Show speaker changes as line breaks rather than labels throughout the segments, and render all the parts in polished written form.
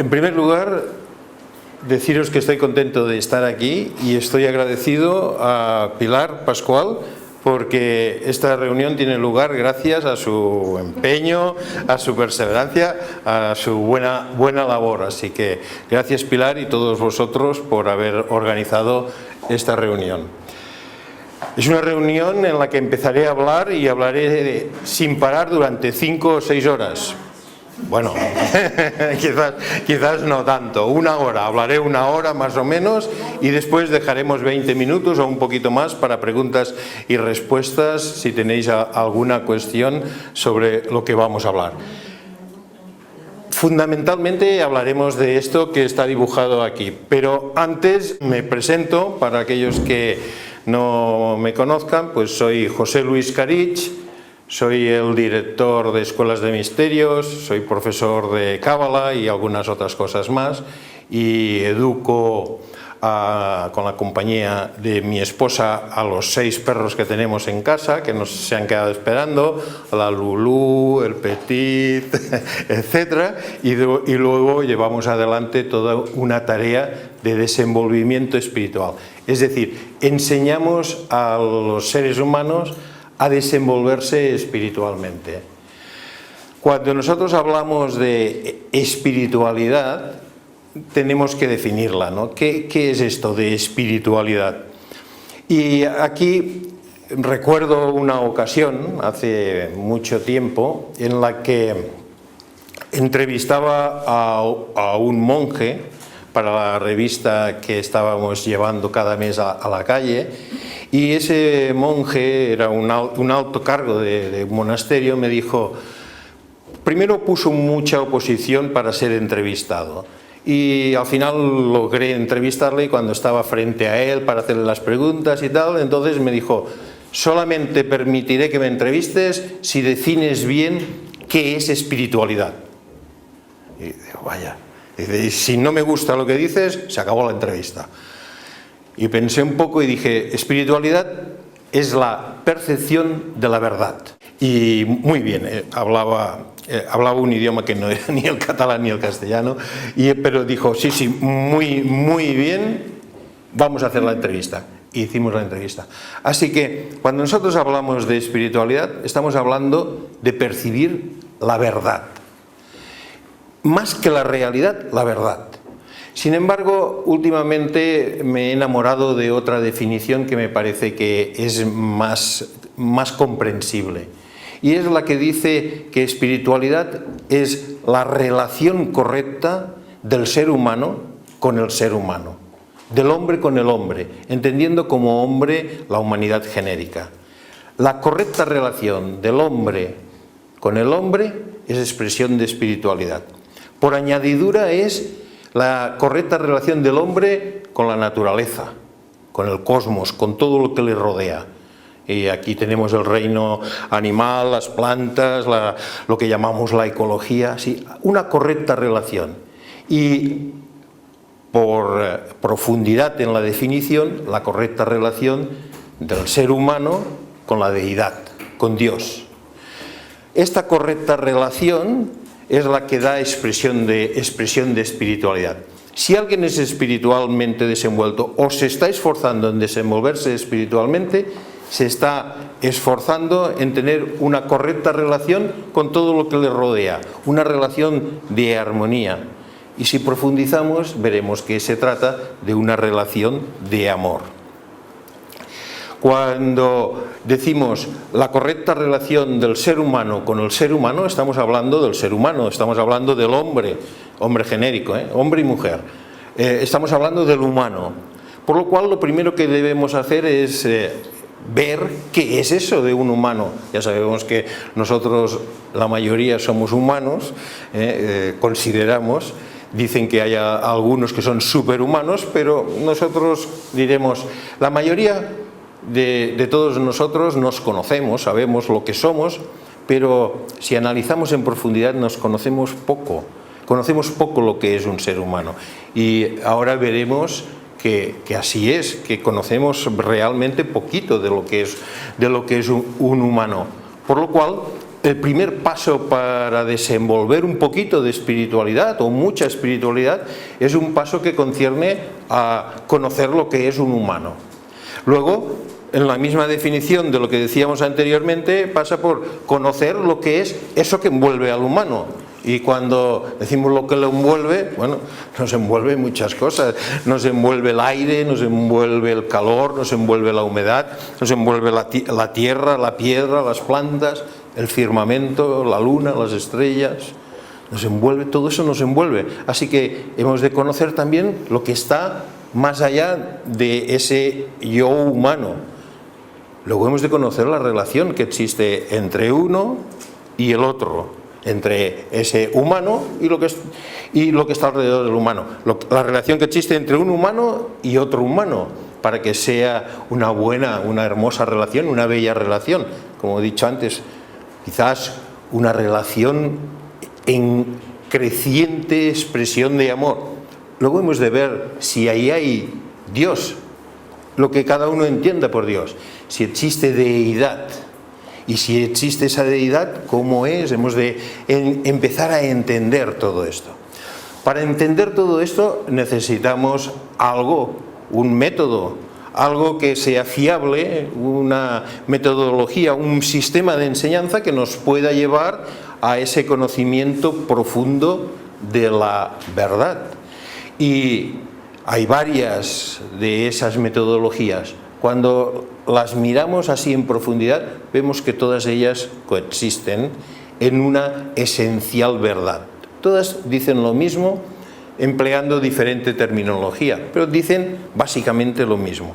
En primer lugar, deciros que estoy contento de estar aquí y estoy agradecido a Pilar Pascual porque esta reunión tiene lugar gracias a su empeño, a su perseverancia, a su buena labor. Así que gracias Pilar y todos vosotros por haber organizado esta reunión. Es una reunión en la que empezaré a hablar y hablaré sin parar durante 5 o 6 horas. Bueno, quizás no tanto, 1 hora, hablaré 1 hora más o menos y después dejaremos 20 minutos o un poquito más para preguntas y respuestas si tenéis alguna cuestión sobre lo que vamos a hablar. Fundamentalmente hablaremos de esto que está dibujado aquí, pero antes me presento para aquellos que no me conozcan, pues soy José Luis Carich. Soy el director de Escuelas de Misterios, soy profesor de Cábala y algunas otras cosas más y educo con la compañía de mi esposa a los 6 perros que tenemos en casa que se han quedado esperando, la Lulú, el Petit, etc. Y luego llevamos adelante toda una tarea de desenvolvimiento espiritual. Es decir, enseñamos a los seres humanos a desenvolverse espiritualmente. Cuando nosotros hablamos de espiritualidad, tenemos que definirla, ¿no? ¿Qué es esto de espiritualidad? Y aquí recuerdo una ocasión, hace mucho tiempo, en la que entrevistaba a un monje para la revista que estábamos llevando cada mes a la calle, y ese monje era un alto cargo de un monasterio. Me dijo, primero puso mucha oposición para ser entrevistado y al final logré entrevistarle y cuando estaba frente a él para hacerle las preguntas y tal, entonces me dijo, solamente permitiré que me entrevistes si defines bien qué es espiritualidad. Y digo, vaya, y si no me gusta lo que dices, se acabó la entrevista. Y pensé un poco y dije, espiritualidad es la percepción de la verdad. Y muy bien, hablaba un idioma que no era ni el catalán ni el castellano, pero dijo, sí, muy bien, vamos a hacer la entrevista. Y hicimos la entrevista. Así que cuando nosotros hablamos de espiritualidad, estamos hablando de percibir la verdad. Más que la realidad, la verdad. Sin embargo, últimamente me he enamorado de otra definición que me parece que es más comprensible. Y es la que dice que espiritualidad es la relación correcta del ser humano con el ser humano, del hombre con el hombre, entendiendo como hombre la humanidad genérica. La correcta relación del hombre con el hombre es expresión de espiritualidad. Por añadidura es la correcta relación del hombre con la naturaleza, con el cosmos, con todo lo que le rodea. Y aquí tenemos el reino animal, las plantas, lo que llamamos la ecología, sí, una correcta relación. Y por profundidad en la definición, la correcta relación del ser humano con la deidad, con Dios. Esta correcta relación es la que da expresión de espiritualidad. Si alguien es espiritualmente desenvuelto o se está esforzando en desenvolverse espiritualmente, se está esforzando en tener una correcta relación con todo lo que le rodea, una relación de armonía. Y si profundizamos, veremos que se trata de una relación de amor. Cuando decimos la correcta relación del ser humano con el ser humano, estamos hablando del ser humano, estamos hablando del hombre genérico, hombre y mujer. Estamos hablando del humano. Por lo cual, lo primero que debemos hacer es ver qué es eso de un humano. Ya sabemos que nosotros, la mayoría, somos humanos, consideramos. Dicen que hay algunos que son superhumanos, pero nosotros diremos, la mayoría de todos nosotros nos conocemos, sabemos lo que somos, pero si analizamos en profundidad nos conocemos poco lo que es un ser humano. Y ahora veremos que así es, que conocemos realmente poquito de lo que es un humano. Por lo cual, el primer paso para desenvolver un poquito de espiritualidad o mucha espiritualidad es un paso que concierne a conocer lo que es un humano. Luego, en la misma definición de lo que decíamos anteriormente, pasa por conocer lo que es eso que envuelve al humano. Y cuando decimos lo que lo envuelve, bueno, nos envuelve muchas cosas. Nos envuelve el aire, nos envuelve el calor, nos envuelve la humedad, nos envuelve la tierra, la piedra, las plantas, el firmamento, la luna, las estrellas. Nos envuelve, todo eso nos envuelve. Así que hemos de conocer también lo que está más allá de ese yo humano. Luego hemos de conocer la relación que existe entre uno y el otro, entre ese humano y lo que está alrededor del humano, la relación que existe entre un humano y otro humano, para que sea una buena, una hermosa relación, una bella relación, como he dicho antes, quizás una relación en creciente expresión de amor. Luego hemos de ver si ahí hay Dios, lo que cada uno entienda por Dios, si existe deidad. Y si existe esa deidad, ¿cómo es? Hemos de empezar a entender todo esto. Para entender todo esto necesitamos algo, un método, algo que sea fiable, una metodología, un sistema de enseñanza que nos pueda llevar a ese conocimiento profundo de la verdad. Y hay varias de esas metodologías. Cuando las miramos así en profundidad, vemos que todas ellas coexisten en una esencial verdad. Todas dicen lo mismo, empleando diferente terminología, pero dicen básicamente lo mismo.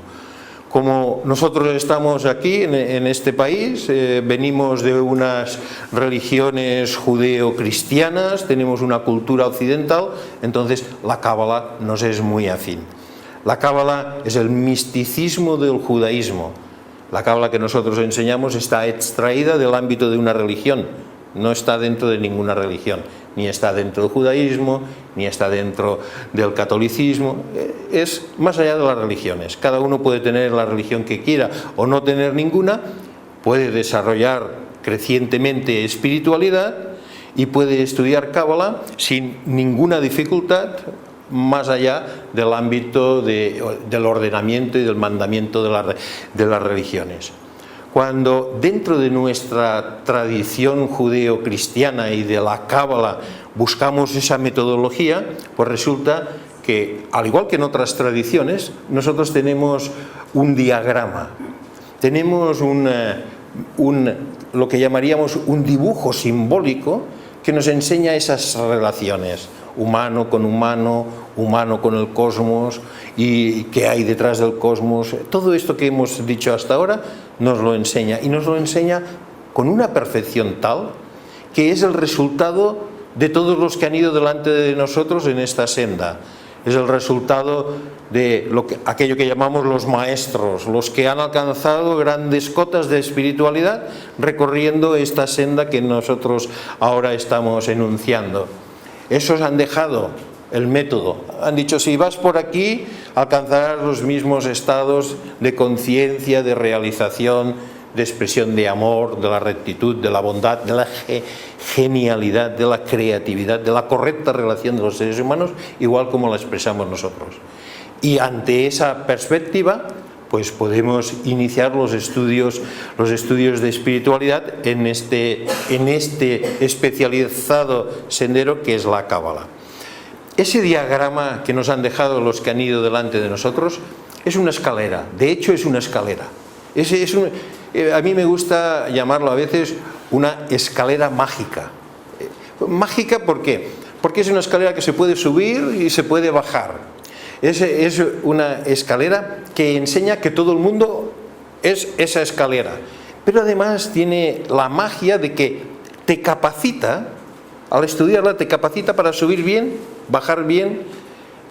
Como nosotros estamos aquí en este país, venimos de unas religiones judeo-cristianas, tenemos una cultura occidental, entonces la Cábala nos es muy afín. La Cábala es el misticismo del judaísmo. La Cábala que nosotros enseñamos está extraída del ámbito de una religión, no está dentro de ninguna religión, ni está dentro del judaísmo, ni está dentro del catolicismo, es más allá de las religiones. Cada uno puede tener la religión que quiera o no tener ninguna, puede desarrollar crecientemente espiritualidad y puede estudiar Cábala sin ninguna dificultad, más allá del ámbito del ordenamiento y del mandamiento de las religiones. Cuando dentro de nuestra tradición judeo-cristiana y de la Cábala buscamos esa metodología, pues resulta que, al igual que en otras tradiciones, nosotros tenemos un diagrama, tenemos lo que llamaríamos un dibujo simbólico que nos enseña esas relaciones, humano con humano, humano con el cosmos y qué hay detrás del cosmos. Todo esto que hemos dicho hasta ahora nos lo enseña, y nos lo enseña con una perfección tal que es el resultado de todos los que han ido delante de nosotros en esta senda. Es el resultado de aquello que llamamos los maestros, los que han alcanzado grandes cotas de espiritualidad recorriendo esta senda que nosotros ahora estamos enunciando. Esos han dejado el método, han dicho: si vas por aquí alcanzarás los mismos estados de conciencia, de realización, de expresión de amor, de la rectitud, de la bondad, de la genialidad, de la creatividad, de la correcta relación de los seres humanos, igual como la expresamos nosotros. Y ante esa perspectiva, pues podemos iniciar los estudios de espiritualidad en este especializado sendero que es la Cábala. Ese diagrama que nos han dejado los que han ido delante de nosotros es una escalera, de hecho es una escalera. A mí me gusta llamarlo a veces una escalera mágica. Mágica, ¿por qué? Porque es una escalera que se puede subir y se puede bajar. Es una escalera que enseña que todo el mundo es esa escalera, pero además tiene la magia de que te capacita, al estudiarla te capacita para subir bien, bajar bien.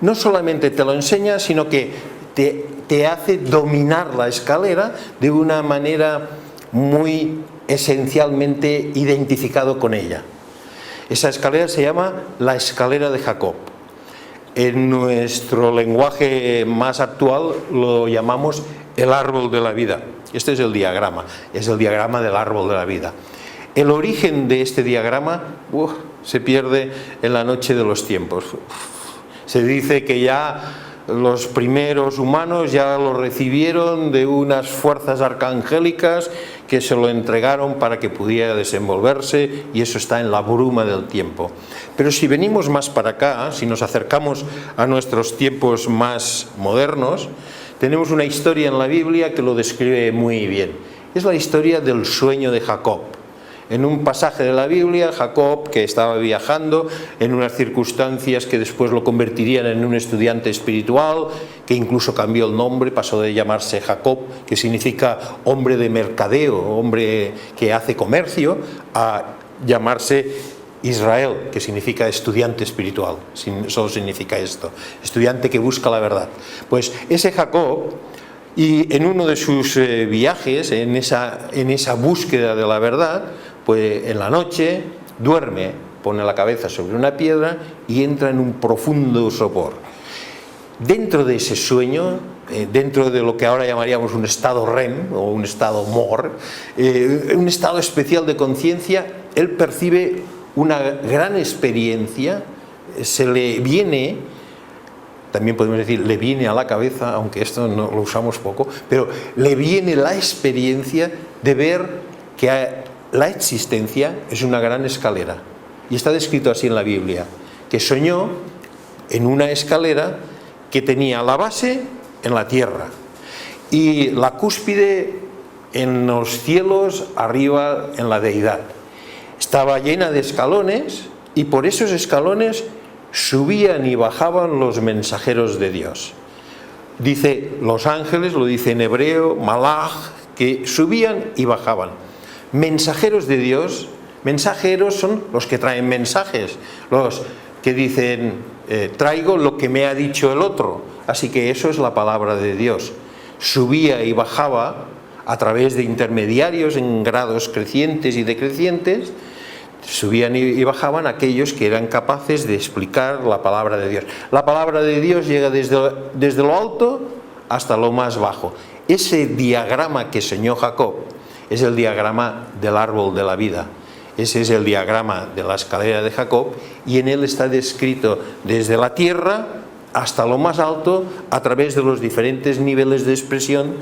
No solamente te lo enseña, sino que te hace dominar la escalera de una manera muy esencialmente identificado con ella. Esa escalera se llama la escalera de Jacob. En nuestro lenguaje más actual lo llamamos el árbol de la vida. Este es el diagrama del árbol de la vida. El origen de este diagrama se pierde en la noche de los tiempos. Se dice que ya los primeros humanos ya lo recibieron de unas fuerzas arcangélicas que se lo entregaron para que pudiera desenvolverse, y eso está en la bruma del tiempo. Pero si venimos más para acá, si nos acercamos a nuestros tiempos más modernos, tenemos una historia en la Biblia que lo describe muy bien. Es la historia del sueño de Jacob. En un pasaje de la Biblia, Jacob, que estaba viajando en unas circunstancias que después lo convertirían en un estudiante espiritual, que incluso cambió el nombre, pasó de llamarse Jacob, que significa hombre de mercadeo, hombre que hace comercio, a llamarse Israel, que significa estudiante espiritual. Solo significa esto, estudiante que busca la verdad. Pues ese Jacob, y en uno de sus viajes, en esa búsqueda de la verdad, pues en la noche duerme, pone la cabeza sobre una piedra y entra en un profundo sopor. Dentro de ese sueño, dentro de lo que ahora llamaríamos un estado REM o un estado MOR, un estado especial de conciencia, él percibe una gran experiencia, se le viene, también podemos decir, le viene a la cabeza, aunque esto no lo usamos poco, pero le viene la experiencia de ver que la existencia es una gran escalera. Y está descrito así en la Biblia, que soñó en una escalera que tenía la base en la tierra y la cúspide en los cielos, arriba en la deidad. Estaba llena de escalones y por esos escalones subían y bajaban los mensajeros de Dios. Dice los ángeles, lo dice en hebreo, malach, que subían y bajaban. Mensajeros de Dios, mensajeros son los que traen mensajes, los que dicen, traigo lo que me ha dicho el otro. Así que eso es la palabra de Dios. Subía y bajaba a través de intermediarios en grados crecientes y decrecientes. Subían y bajaban aquellos que eran capaces de explicar la palabra de Dios. La palabra de Dios llega desde lo alto hasta lo más bajo. Ese diagrama que soñó Jacob es el diagrama del árbol de la vida. Ese es el diagrama de la escalera de Jacob, y en él está descrito desde la tierra hasta lo más alto a través de los diferentes niveles de expresión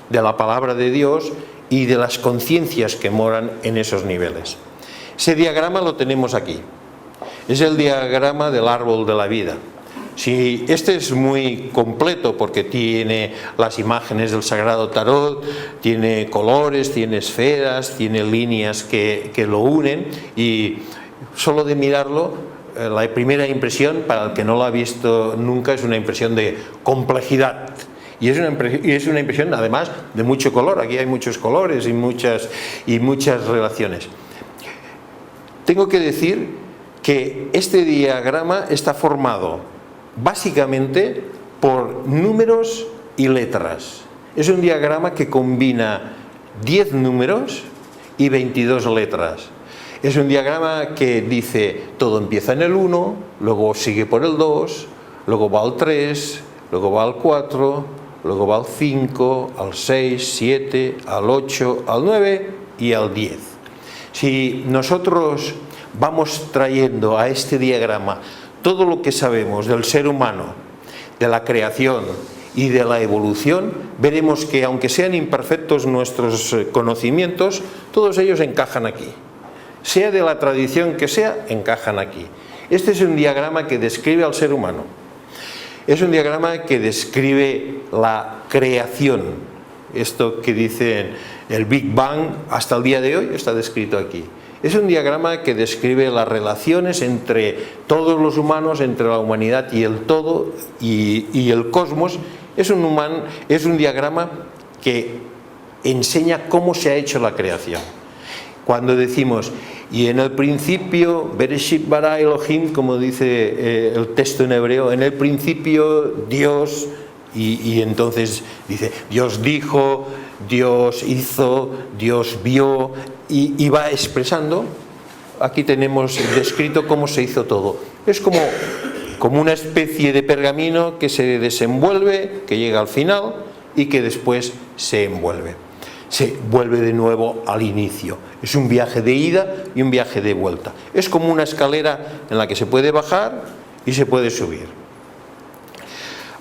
de la palabra de Dios y de las conciencias que moran en esos niveles. Ese diagrama lo tenemos aquí. Es el diagrama del árbol de la vida. Si este es muy completo porque tiene las imágenes del Sagrado Tarot, tiene colores, tiene esferas, tiene líneas que lo unen, y solo de mirarlo, la primera impresión, para el que no lo ha visto nunca, es una impresión de complejidad. Y es una impresión además de mucho color. Aquí hay muchos colores y muchas relaciones. Tengo que decir que este diagrama está formado básicamente por números y letras. Es un diagrama que combina 10 números y 22 letras. Es un diagrama que dice, todo empieza en el 1, luego sigue por el 2, luego va al 3, luego va al 4, luego va al 5, al 6, 7, al 8, al 9 y al 10. Si nosotros vamos trayendo a este diagrama todo lo que sabemos del ser humano, de la creación y de la evolución, veremos que aunque sean imperfectos nuestros conocimientos, todos ellos encajan aquí. Sea de la tradición que sea, encajan aquí. Este es un diagrama que describe al ser humano. Es un diagrama que describe la creación. Esto que dicen el Big Bang hasta el día de hoy está descrito aquí. Es un diagrama que describe las relaciones entre todos los humanos, entre la humanidad y el todo y el cosmos. Es un diagrama que enseña cómo se ha hecho la creación. Cuando decimos, y en el principio, Bereshit bara Elohim, como dice el texto en hebreo, en el principio Dios, y entonces dice, Dios dijo, Dios hizo, Dios vio, y va expresando. Aquí tenemos descrito cómo se hizo todo. Es como una especie de pergamino que se desenvuelve, que llega al final y que después se envuelve. se vuelve de nuevo al inicio. Es un viaje de ida y un viaje de vuelta. Es como una escalera en la que se puede bajar y se puede subir.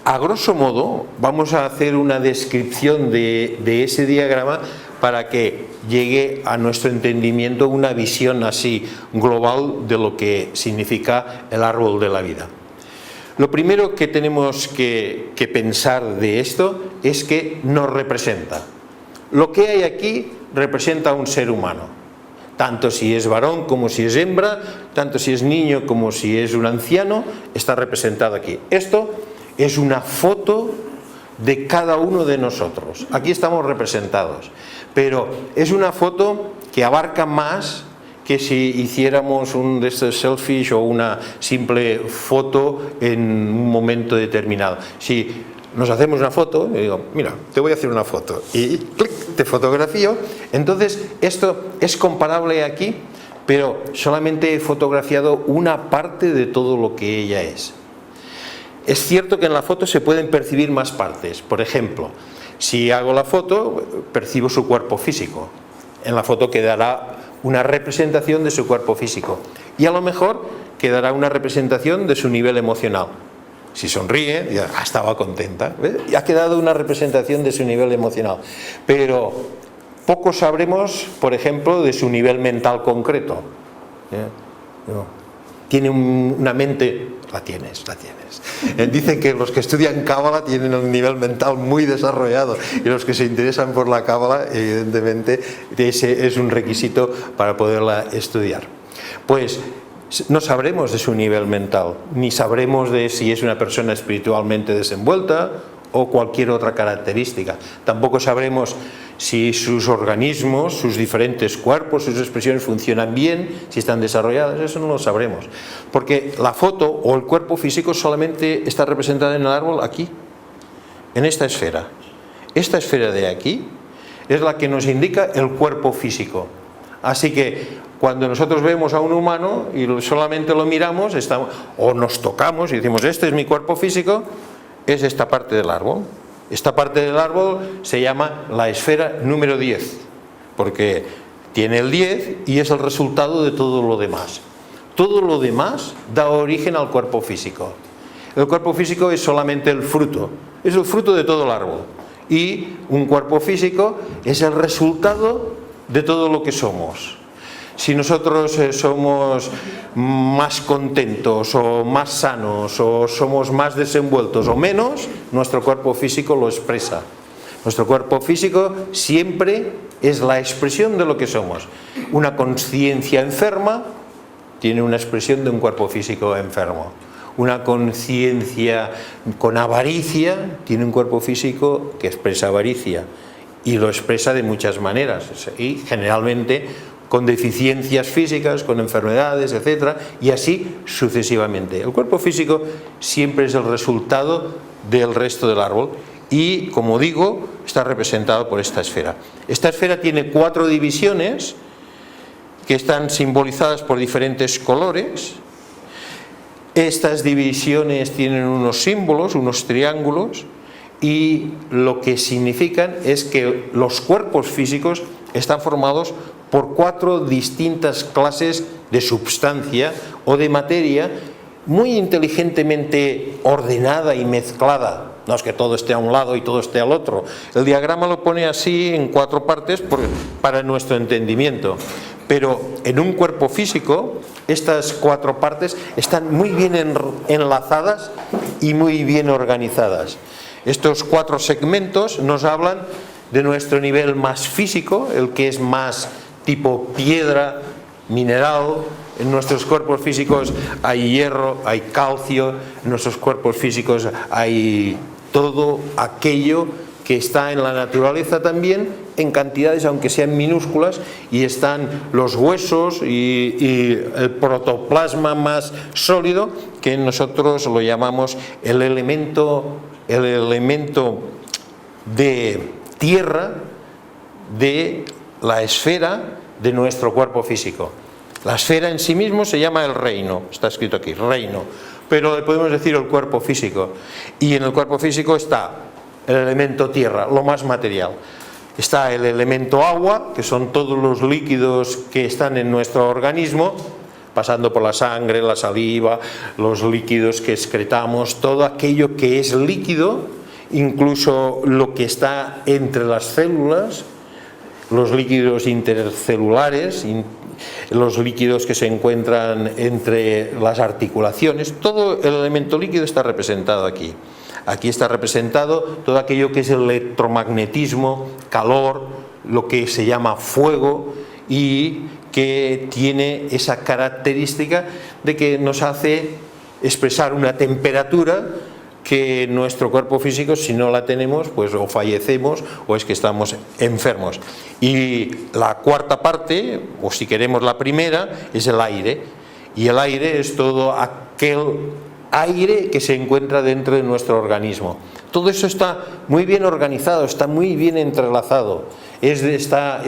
A grosso modo, vamos a hacer una descripción de ese diagrama para que llegue a nuestro entendimiento una visión así global de lo que significa el árbol de la vida. Lo primero que tenemos que pensar de esto es que nos representa. Lo que hay aquí representa a un ser humano, tanto si es varón como si es hembra, tanto si es niño como si es un anciano, está representado aquí. Esto es una foto de cada uno de nosotros. Aquí estamos representados, pero es una foto que abarca más que si hiciéramos un de estos selfies o una simple foto en un momento determinado. Si nos hacemos una foto, y digo, mira, te voy a hacer una foto, y clic, te fotografío, entonces esto es comparable aquí, pero solamente he fotografiado una parte de todo lo que ella es. Es cierto que en la foto se pueden percibir más partes. Por ejemplo, si hago la foto, percibo su cuerpo físico. En la foto quedará una representación de su cuerpo físico. Y a lo mejor quedará una representación de su nivel emocional. Si sonríe, ya estaba contenta. ¿Ves? Ha quedado una representación de su nivel emocional. Pero poco sabremos, por ejemplo, de su nivel mental concreto. Tiene una mente... La tienes. Dicen que los que estudian Cábala tienen un nivel mental muy desarrollado, y los que se interesan por la Cábala, evidentemente, ese es un requisito para poderla estudiar. Pues no sabremos de su nivel mental, ni sabremos de si es una persona espiritualmente desenvuelta o cualquier otra característica. Tampoco sabremos si sus organismos, sus diferentes cuerpos, sus expresiones funcionan bien, si están desarrolladas. Eso no lo sabremos, porque la foto o el cuerpo físico solamente está representada en el árbol aquí, en esta esfera. Esta esfera de aquí es la que nos indica el cuerpo físico. Así que cuando nosotros vemos a un humano y solamente lo miramos, o nos tocamos y decimos, este es mi cuerpo físico, es esta parte del árbol. Esta parte del árbol se llama la esfera número 10, porque tiene el 10 y es el resultado de todo lo demás. Todo lo demás da origen al cuerpo físico. El cuerpo físico es solamente el fruto, es el fruto de todo el árbol. Y un cuerpo físico es el resultado de todo lo que somos. Si nosotros somos más contentos o más sanos o somos más desenvueltos o menos, nuestro cuerpo físico lo expresa. Nuestro cuerpo físico siempre es la expresión de lo que somos. Una conciencia enferma tiene una expresión de un cuerpo físico enfermo. Una conciencia con avaricia tiene un cuerpo físico que expresa avaricia, y lo expresa de muchas maneras, y generalmente con deficiencias físicas, con enfermedades, etcétera, y así sucesivamente. El cuerpo físico siempre es el resultado del resto del árbol y, como digo, está representado por esta esfera. Esta esfera tiene 4 divisiones que están simbolizadas por diferentes colores. Estas divisiones tienen unos símbolos, unos triángulos, y lo que significan es que los cuerpos físicos están formados por 4 distintas clases de substancia o de materia muy inteligentemente ordenada y mezclada. No es que todo esté a un lado y todo esté al otro. El diagrama lo pone así en 4 partes para nuestro entendimiento. Pero en un cuerpo físico, estas 4 partes están muy bien enlazadas y muy bien organizadas. Estos 4 segmentos nos hablan de nuestro nivel más físico, el que es más tipo piedra, mineral. En nuestros cuerpos físicos hay hierro, hay calcio, en nuestros cuerpos físicos hay todo aquello que está en la naturaleza también, en cantidades aunque sean minúsculas, y están los huesos y el protoplasma más sólido, que nosotros lo llamamos el elemento de tierra de la esfera de nuestro cuerpo físico. La esfera en sí mismo se llama el reino, está escrito aquí, reino, pero le podemos decir el cuerpo físico, y en el cuerpo físico está el elemento tierra, lo más material. está el elemento agua, que son todos los líquidos que están en nuestro organismo, pasando por la sangre, la saliva, los líquidos que excretamos, todo aquello que es líquido, incluso lo que está entre las células, los líquidos intercelulares, los líquidos que se encuentran entre las articulaciones, todo el elemento líquido está representado aquí. Aquí está representado todo aquello que es el electromagnetismo, calor, lo que se llama fuego, y que tiene esa característica de que nos hace expresar una temperatura que nuestro cuerpo físico, si no la tenemos, pues o fallecemos o es que estamos enfermos. Y la cuarta parte, o si queremos la primera, es el aire. Y el aire es todo aquel aire que se encuentra dentro de nuestro organismo. Todo eso está muy bien organizado, está muy bien entrelazado, está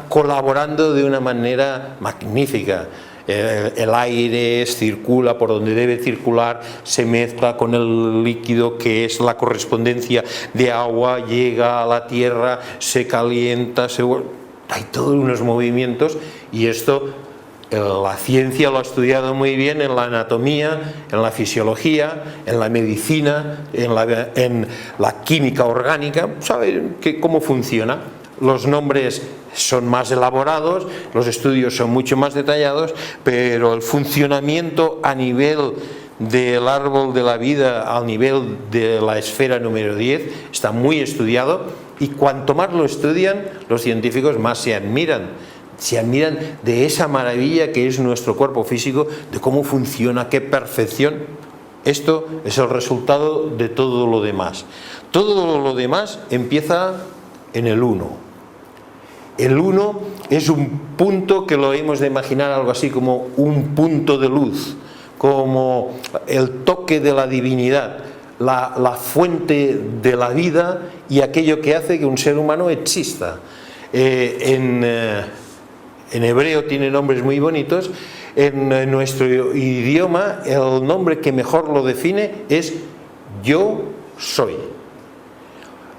colaborando de una manera magnífica. El aire circula por donde debe circular, se mezcla con el líquido que es la correspondencia de agua, llega a la tierra, se calienta, hay todos unos movimientos, y esto la ciencia lo ha estudiado muy bien en la anatomía, en la fisiología, en la medicina, en la química orgánica, saben cómo funciona. Los nombres son más elaborados, los estudios son mucho más detallados, pero el funcionamiento a nivel del árbol de la vida, al nivel de la esfera número 10, está muy estudiado, y cuanto más lo estudian, los científicos más se admiran de esa maravilla que es nuestro cuerpo físico, de cómo funciona, qué perfección. Esto es el resultado de todo lo demás. Todo lo demás empieza en el uno. El uno es un punto que lo hemos de imaginar algo así como un punto de luz, como el toque de la divinidad, la fuente de la vida y aquello que hace que un ser humano exista. En hebreo tiene nombres muy bonitos. En nuestro idioma el nombre que mejor lo define es yo soy,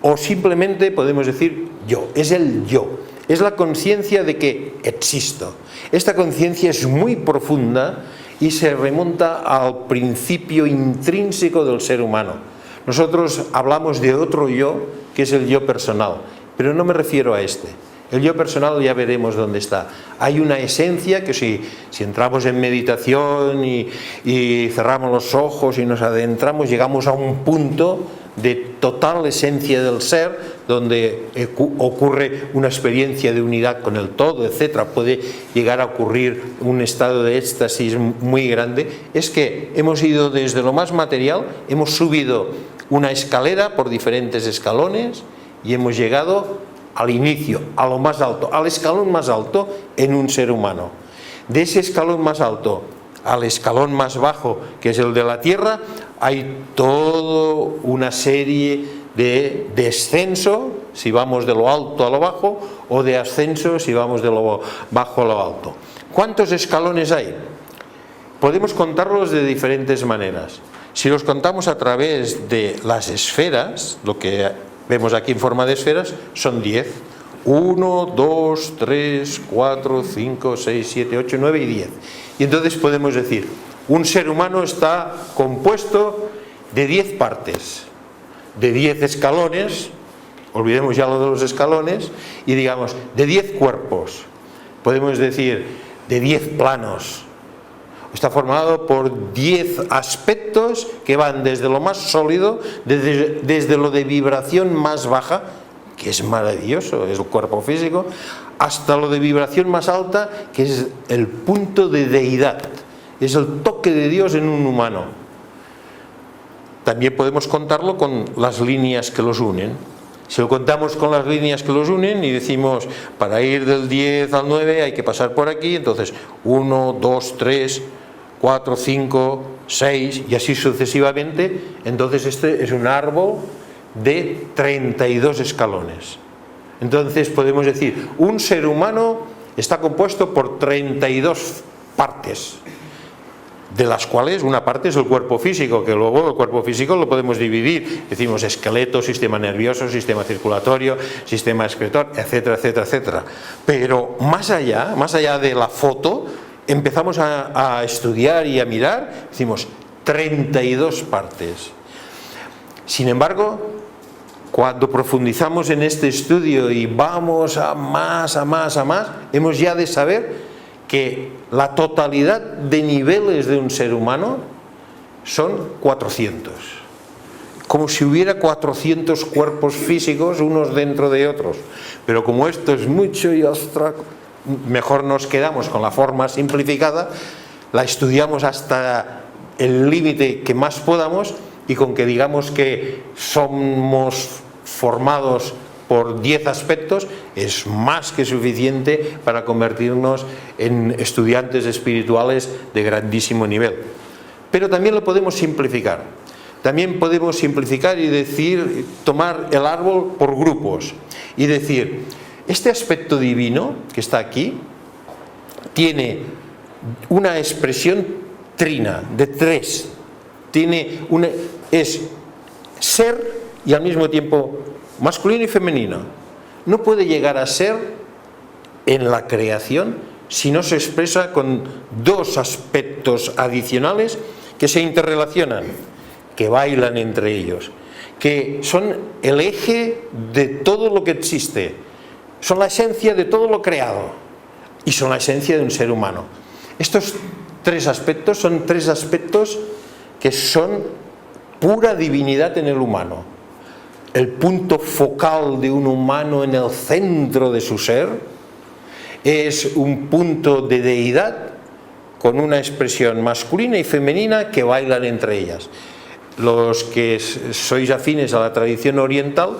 o simplemente podemos decir yo, es el yo, es la conciencia de que existo. Esta conciencia es muy profunda y se remonta al principio intrínseco del ser humano. Nosotros hablamos de otro yo, que es el yo personal, pero no me refiero a este. El yo personal ya veremos dónde está. Hay una esencia que si entramos en meditación y cerramos los ojos y nos adentramos, llegamos a un punto de total esencia del ser, donde ocurre una experiencia de unidad con el todo, etcétera. Puede llegar a ocurrir un estado de éxtasis muy grande. Es que hemos ido desde lo más material, hemos subido una escalera por diferentes escalones y hemos llegado al inicio, a lo más alto, al escalón más alto en un ser humano. De ese escalón más alto al escalón más bajo, que es el de la tierra, hay toda una serie de descenso, si vamos de lo alto a lo bajo, o de ascenso, si vamos de lo bajo a lo alto. ¿Cuántos escalones hay? Podemos contarlos de diferentes maneras. Si los contamos a través de las esferas, lo que vemos aquí en forma de esferas, son 10. 1, 2, 3, 4, 5, 6, 7, 8, 9 y 10. Y entonces podemos decir, un ser humano está compuesto de 10 partes, de 10 escalones, olvidemos ya lo de los escalones, y digamos, de 10 cuerpos. Podemos decir, de 10 planos. Está formado por 10 aspectos que van desde lo más sólido, desde lo de vibración más baja, que es maravilloso, es el cuerpo físico, hasta lo de vibración más alta, que es el punto de deidad, es el toque de Dios en un humano. También podemos contarlo con las líneas que los unen. Si lo contamos con las líneas que los unen y decimos, para ir del 10 al 9 hay que pasar por aquí, entonces 1, 2, 3... 4, 5, 6 y así sucesivamente, entonces este es un árbol de 32 escalones. Entonces podemos decir, un ser humano está compuesto por 32 partes. de las cuales una parte es el cuerpo físico, que luego el cuerpo físico lo podemos dividir, decimos esqueleto, sistema nervioso, sistema circulatorio, sistema excretor, etcétera, etcétera, etcétera. Pero más allá de la foto, empezamos a estudiar y a mirar, decimos 32 partes. Sin embargo, cuando profundizamos en este estudio y vamos a más, hemos ya de saber que la totalidad de niveles de un ser humano son 400. Como si hubiera 400 cuerpos físicos unos dentro de otros. Pero como esto es mucho y abstracto, mejor nos quedamos con la forma simplificada, la estudiamos hasta el límite que más podamos, y con que digamos que somos formados por 10 aspectos es más que suficiente para convertirnos en estudiantes espirituales de grandísimo nivel. Pero también lo podemos simplificar. También podemos simplificar y decir, tomar el árbol por grupos y decir, este aspecto divino que está aquí tiene una expresión trina, de 3. Es ser y al mismo tiempo masculino y femenino. No puede llegar a ser en la creación si no se expresa con 2 aspectos adicionales que se interrelacionan, que bailan entre ellos, que son el eje de todo lo que existe, son la esencia de todo lo creado y son la esencia de un ser humano. Estos 3 aspectos son 3 aspectos que son pura divinidad en el humano. El punto focal de un humano en el centro de su ser es un punto de deidad con una expresión masculina y femenina que bailan entre ellas. Los que sois afines a la tradición oriental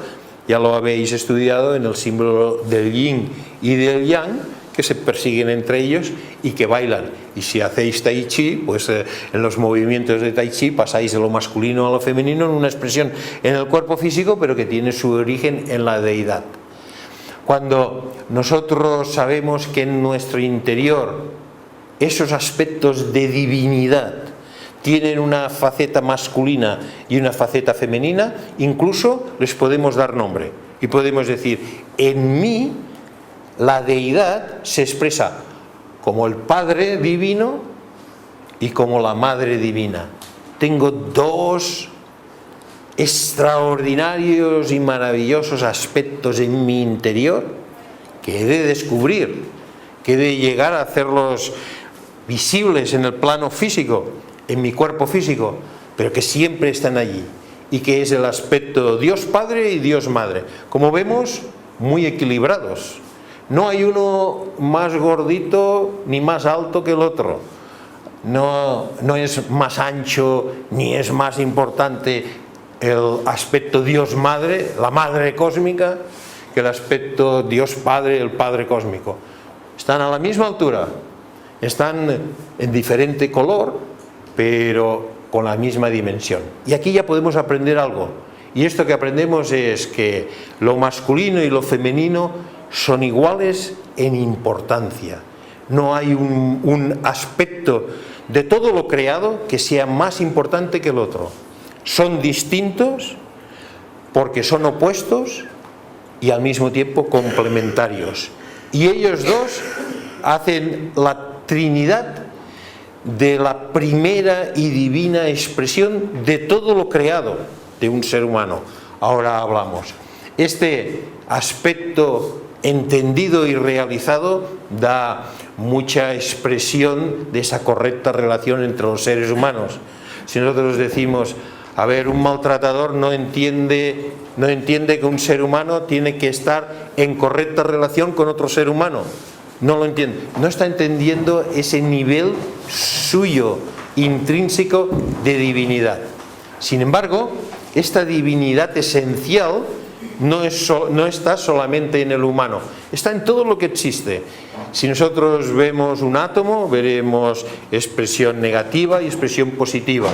ya lo habéis estudiado en el símbolo del yin y del yang, que se persiguen entre ellos y que bailan. Y si hacéis tai chi, pues en los movimientos de tai chi pasáis de lo masculino a lo femenino en una expresión en el cuerpo físico, pero que tiene su origen en la deidad. Cuando nosotros sabemos que en nuestro interior esos aspectos de divinidad tienen una faceta masculina y una faceta femenina, incluso les podemos dar nombre y podemos decir, en mí la deidad se expresa como el Padre divino y como la Madre divina. Tengo 2 extraordinarios y maravillosos aspectos en mi interior que he de descubrir, que he de llegar a hacerlos visibles en el plano físico, en mi cuerpo físico, pero que siempre están allí, y que es el aspecto Dios Padre y Dios Madre. Como vemos, muy equilibrados. No hay uno más gordito ni más alto que el otro. No es más ancho ni es más importante el aspecto Dios Madre, la Madre cósmica, que el aspecto Dios Padre, el Padre cósmico. Están a la misma altura, están en diferente color, pero con la misma dimensión. Y aquí ya podemos aprender algo. Y esto que aprendemos es que lo masculino y lo femenino son iguales en importancia. No hay un aspecto de todo lo creado que sea más importante que el otro. Son distintos porque son opuestos y al mismo tiempo complementarios. Y ellos 2 hacen la Trinidad de la primera y divina expresión de todo lo creado de un ser humano. Ahora hablamos. Este aspecto entendido y realizado da mucha expresión de esa correcta relación entre los seres humanos. Si nosotros decimos, a ver, un maltratador no entiende que un ser humano tiene que estar en correcta relación con otro ser humano. No lo entiende. No está entendiendo ese nivel suyo, intrínseco de divinidad. Sin embargo, esta divinidad esencial no está solamente en el humano, está en todo lo que existe. Si nosotros vemos un átomo, veremos expresión negativa y expresión positiva.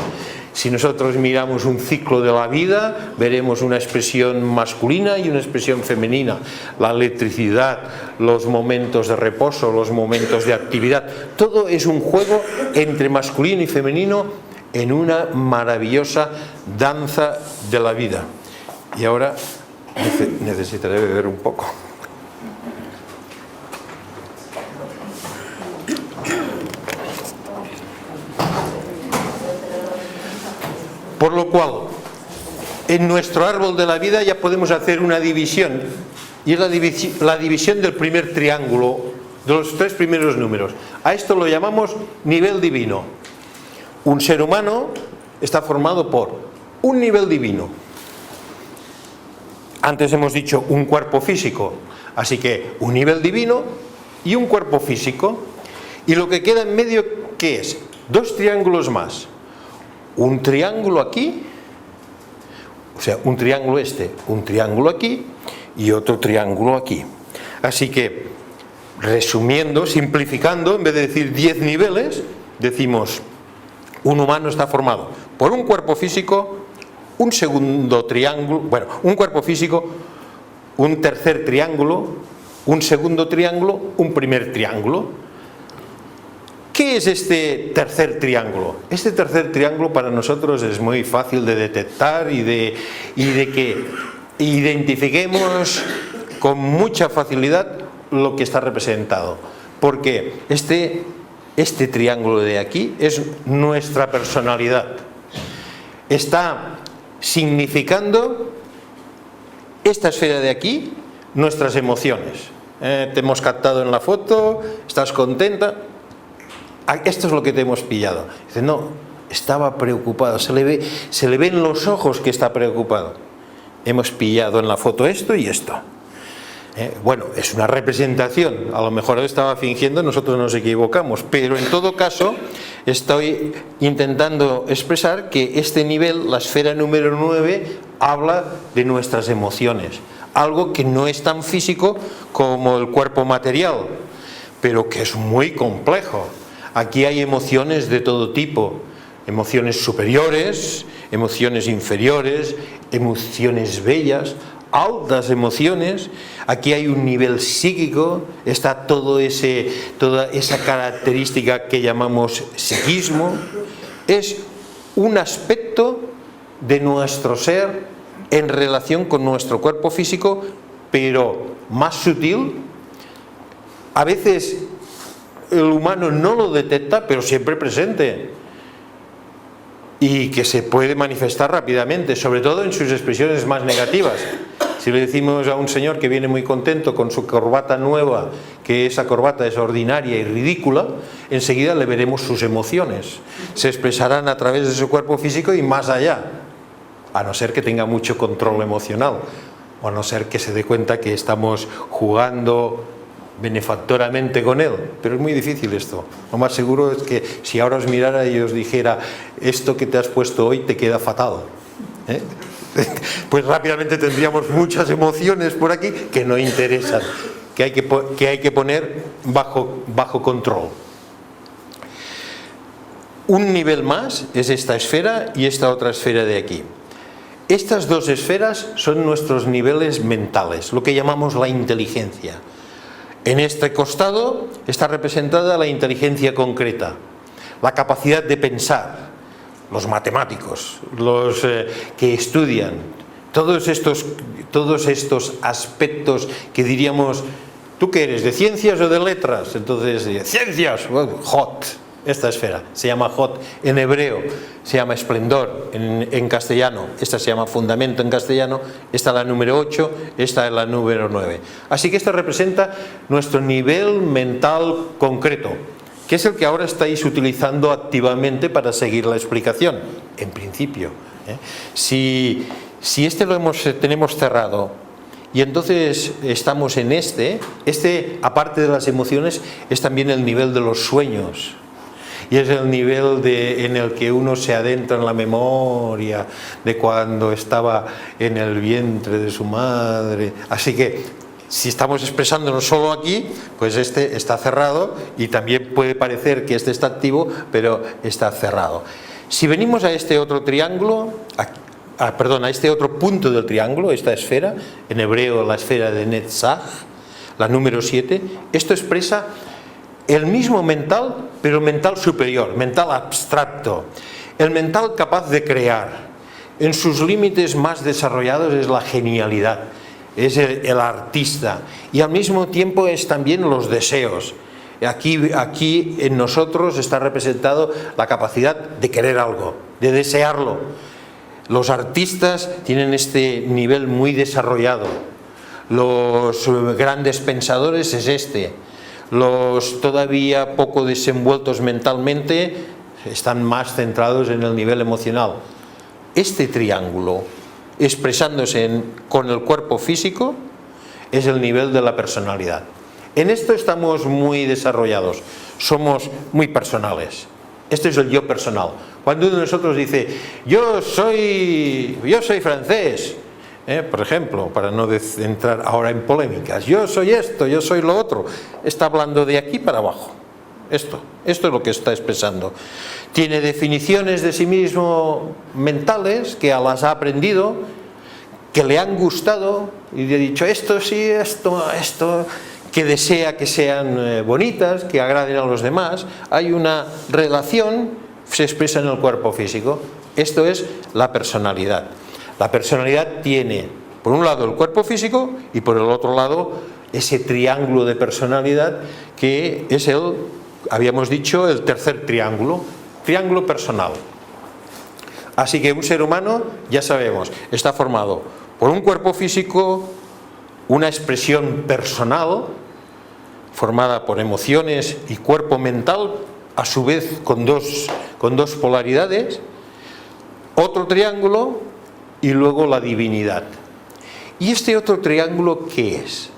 Si nosotros miramos un ciclo de la vida, veremos una expresión masculina y una expresión femenina. La electricidad, los momentos de reposo, los momentos de actividad, todo es un juego entre masculino y femenino en una maravillosa danza de la vida. Y ahora necesitaré beber un poco. Por lo cual, en nuestro árbol de la vida ya podemos hacer una división, y es la división del primer triángulo, de los 3 primeros números. A esto lo llamamos nivel divino. Un ser humano está formado por un nivel divino. Antes hemos dicho un cuerpo físico, así que un nivel divino y un cuerpo físico. Y lo que queda en medio, ¿qué es? 2 triángulos más. Un triángulo aquí, o sea, un triángulo un triángulo aquí y otro triángulo aquí. Así que, resumiendo, simplificando, en vez de decir 10 niveles, decimos, un humano está formado por un cuerpo físico, un segundo triángulo, bueno, un cuerpo físico, un tercer triángulo, un segundo triángulo, un primer triángulo. ¿Qué es este tercer triángulo? Este tercer triángulo para nosotros es muy fácil de detectar y de que identifiquemos con mucha facilidad lo que está representado. Porque este triángulo de aquí es nuestra personalidad. Está significando esta esfera de aquí, nuestras emociones. Te hemos captado en la foto, estás contenta. Esto es lo que te hemos pillado. Dice, no, estaba preocupado, se le ve en los ojos que está preocupado. Hemos pillado en la foto esto y esto. Bueno, es una representación, a lo mejor él estaba fingiendo, nosotros nos equivocamos, pero en todo caso estoy intentando expresar que este nivel, la esfera número 9, habla de nuestras emociones, algo que no es tan físico como el cuerpo material, pero que es muy complejo. Aquí hay emociones de todo tipo, emociones superiores, emociones inferiores, emociones bellas, altas emociones. Aquí hay un nivel psíquico, está toda esa característica que llamamos psiquismo. Es un aspecto de nuestro ser en relación con nuestro cuerpo físico, pero más sutil. A veces el humano no lo detecta, pero siempre presente, y que se puede manifestar rápidamente, sobre todo en sus expresiones más negativas. Si le decimos a un señor que viene muy contento con su corbata nueva, que esa corbata es ordinaria y ridícula, enseguida le veremos sus emociones. Se expresarán a través de su cuerpo físico y más allá, a no ser que tenga mucho control emocional, o a no ser que se dé cuenta que estamos jugando benefactoramente con él, pero es muy difícil esto. Lo más seguro es que si ahora os mirara y os dijera, esto que te has puesto hoy te queda fatal, pues rápidamente tendríamos muchas emociones por aquí que no interesan, que hay que poner bajo control. Un nivel más es esta esfera y esta otra esfera de aquí. Estas 2 esferas son nuestros niveles mentales, lo que llamamos la inteligencia. En este costado está representada la inteligencia concreta, la capacidad de pensar, los matemáticos, los que estudian, todos estos aspectos que diríamos, ¿tú qué eres? ¿De ciencias o de letras? Entonces, ciencias, hot, esta esfera, se llama hot en hebreo, se llama esplendor en castellano, esta se llama fundamento en castellano, esta es la número 8, esta es la número 9. Así que esto representa nuestro nivel mental concreto, que es el que ahora estáis utilizando activamente para seguir la explicación, en principio. Si este tenemos cerrado y entonces estamos en este, aparte de las emociones, es también el nivel de los sueños. Y es el nivel en el que uno se adentra en la memoria de cuando estaba en el vientre de su madre. Así que si estamos expresándonos solo aquí, pues está cerrado, y también puede parecer que está activo, pero está cerrado. Si venimos a este otro triángulo, a este otro punto del triángulo, esta esfera, en hebreo la esfera de Netzach, la número 7, esto expresa el mismo mental, pero mental superior, mental abstracto, el mental capaz de crear. En sus límites más desarrollados es la genialidad, es el artista, y al mismo tiempo es también los deseos. Aquí en nosotros está representado la capacidad de querer algo, de desearlo. Los artistas tienen este nivel muy desarrollado. Los grandes pensadores es este. Los todavía poco desenvueltos mentalmente están más centrados en el nivel emocional. Este triángulo, expresándose con el cuerpo físico, es el nivel de la personalidad. En esto estamos muy desarrollados, somos muy personales. Este es el yo personal. Cuando uno de nosotros dice, yo soy francés, por ejemplo, para no entrar ahora en polémicas, yo soy esto, yo soy lo otro, está hablando de aquí para abajo. Esto es lo que está expresando. Tiene definiciones de sí mismo mentales que las ha aprendido, que le han gustado, y le ha dicho esto sí, esto, que desea que sean bonitas, que agraden a los demás. Hay una relación, se expresa en el cuerpo físico. Esto es la personalidad. La personalidad tiene, por un lado, el cuerpo físico y por el otro lado, ese triángulo de personalidad que es habíamos dicho, el tercer triángulo personal. Así que un ser humano, ya sabemos, está formado por un cuerpo físico, una expresión personal formada por emociones y cuerpo mental, a su vez con dos polaridades, otro triángulo y luego la divinidad. ¿Y este otro triángulo qué es?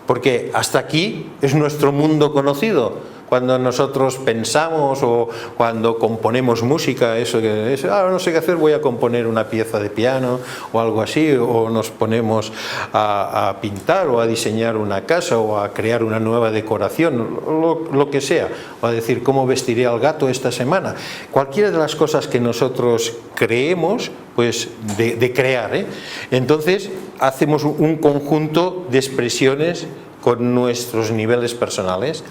Porque hasta aquí es nuestro mundo conocido. Cuando nosotros pensamos o cuando componemos música, no sé qué hacer, voy a componer una pieza de piano o algo así, o nos ponemos a pintar o a diseñar una casa o a crear una nueva decoración, lo que sea, o a decir cómo vestiré al gato esta semana. Cualquiera de las cosas que nosotros creemos, pues de crear, entonces hacemos un conjunto de expresiones con nuestros niveles personales.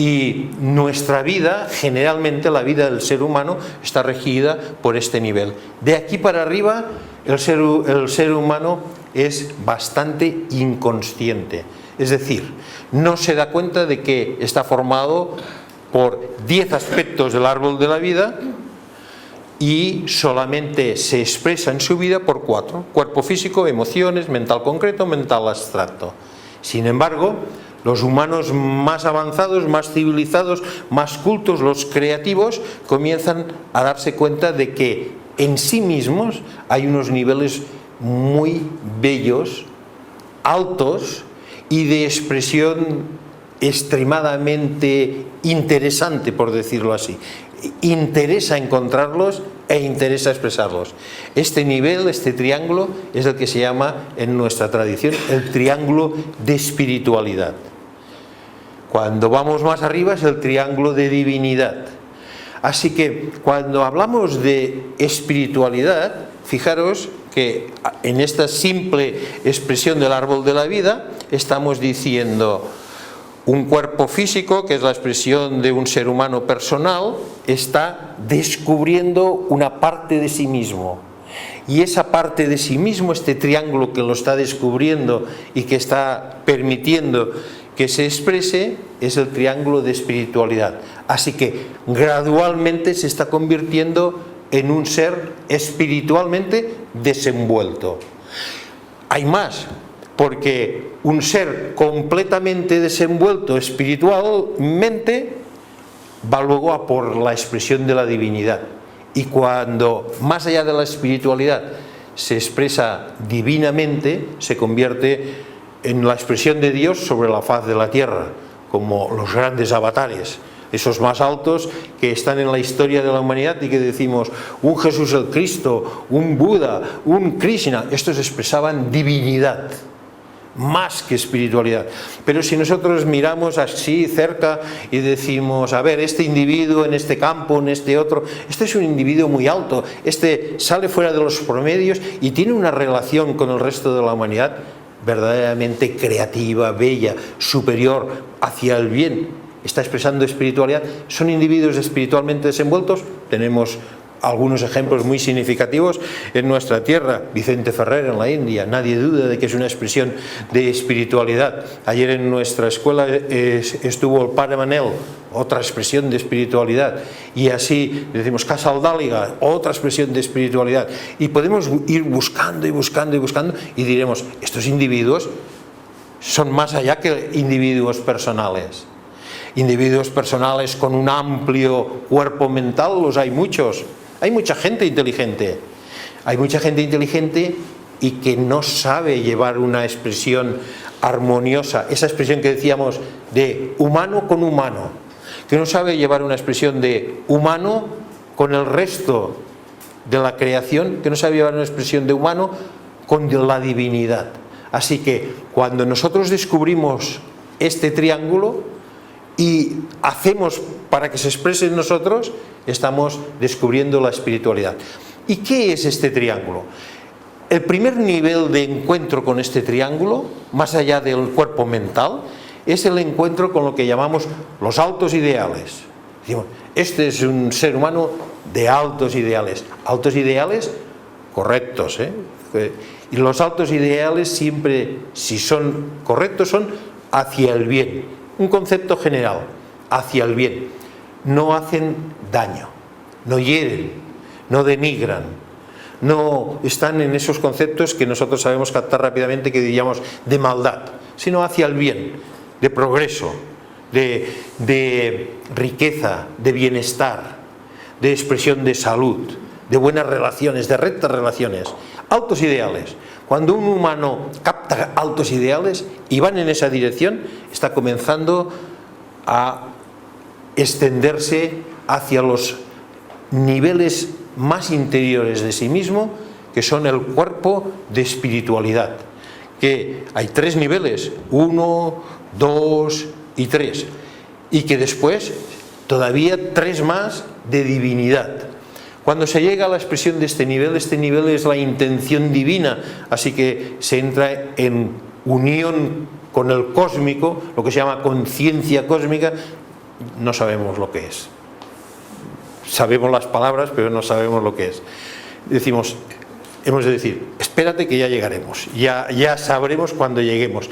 Y nuestra vida, generalmente la vida del ser humano, está regida por este nivel. De aquí para arriba, el ser humano es bastante inconsciente. Es decir, no se da cuenta de que está formado por 10 aspectos del árbol de la vida y solamente se expresa en su vida por 4. Cuerpo físico, emociones, mental concreto, mental abstracto. Sin embargo, los humanos más avanzados, más civilizados, más cultos, los creativos, comienzan a darse cuenta de que en sí mismos hay unos niveles muy bellos, altos y de expresión extremadamente interesante, por decirlo así. Interesa encontrarlos e interesa expresarlos. Este nivel, este triángulo, es el que se llama en nuestra tradición el triángulo de espiritualidad. Cuando vamos más arriba es el triángulo de divinidad. Así que cuando hablamos de espiritualidad, fijaros que en esta simple expresión del árbol de la vida estamos diciendo un cuerpo físico, que es la expresión de un ser humano personal, está descubriendo una parte de sí mismo. Y esa parte de sí mismo, este triángulo que lo está descubriendo y que está permitiendo que se exprese, es el triángulo de espiritualidad. Así que gradualmente se está convirtiendo en un ser espiritualmente desenvuelto. Hay más, porque un ser completamente desenvuelto espiritualmente va luego a por la expresión de la divinidad. Y cuando más allá de la espiritualidad se expresa divinamente, se convierte en la expresión de Dios sobre la faz de la tierra, como los grandes avatares, esos más altos que están en la historia de la humanidad y que decimos un Jesús el Cristo, un Buda, un Krishna. Estos expresaban divinidad. más que espiritualidad. Pero si nosotros miramos así cerca y decimos, a ver, este individuo en este campo, en este otro, este es un individuo muy alto, este sale fuera de los promedios y tiene una relación con el resto de la humanidad verdaderamente creativa, bella, superior, hacia el bien, está expresando espiritualidad. ¿Son individuos espiritualmente desenvueltos? Tenemos algunos ejemplos muy significativos en nuestra tierra. Vicente Ferrer en la India, nadie duda de que es una expresión de espiritualidad. Ayer en nuestra escuela estuvo el Padre Manel, otra expresión de espiritualidad, y así decimos Casal D'Àliga, otra expresión de espiritualidad, y podemos ir buscando y buscando y buscando y diremos, estos individuos son más allá que individuos personales. Individuos personales con un amplio cuerpo mental, los hay muchos. Hay mucha gente inteligente. Hay mucha gente inteligente y que no sabe llevar una expresión armoniosa, esa expresión que decíamos de humano con humano, que no sabe llevar una expresión de humano con el resto de la creación, que no sabe llevar una expresión de humano con la divinidad. Así que cuando nosotros descubrimos este triángulo y hacemos para que se exprese en nosotros, estamos descubriendo la espiritualidad. ¿Y qué es este triángulo? El primer nivel de encuentro con este triángulo, más allá del cuerpo mental, es el encuentro con lo que llamamos los altos ideales. Este es un ser humano de altos ideales correctos, y los altos ideales siempre, si son correctos, son hacia el bien. Un concepto general, hacia el bien. No hacen daño, no hieren, no denigran, no están en esos conceptos que nosotros sabemos captar rápidamente, que diríamos de maldad, sino hacia el bien, de progreso, de riqueza, de bienestar, de expresión de salud, de buenas relaciones, de rectas relaciones. Altos ideales. Cuando un humano capta altos ideales y van en esa dirección, está comenzando a extenderse hacia los niveles más interiores de sí mismo, que son el cuerpo de espiritualidad. Que hay 3 niveles, 1, 2 y 3, y que después todavía 3 más de divinidad. Cuando se llega a la expresión de este nivel es la intención divina, así que se entra en unión con el cósmico, lo que se llama conciencia cósmica. No sabemos lo que es. Sabemos las palabras, pero no sabemos lo que es. Decimos, hemos de decir, espérate que ya llegaremos, ya sabremos cuando lleguemos.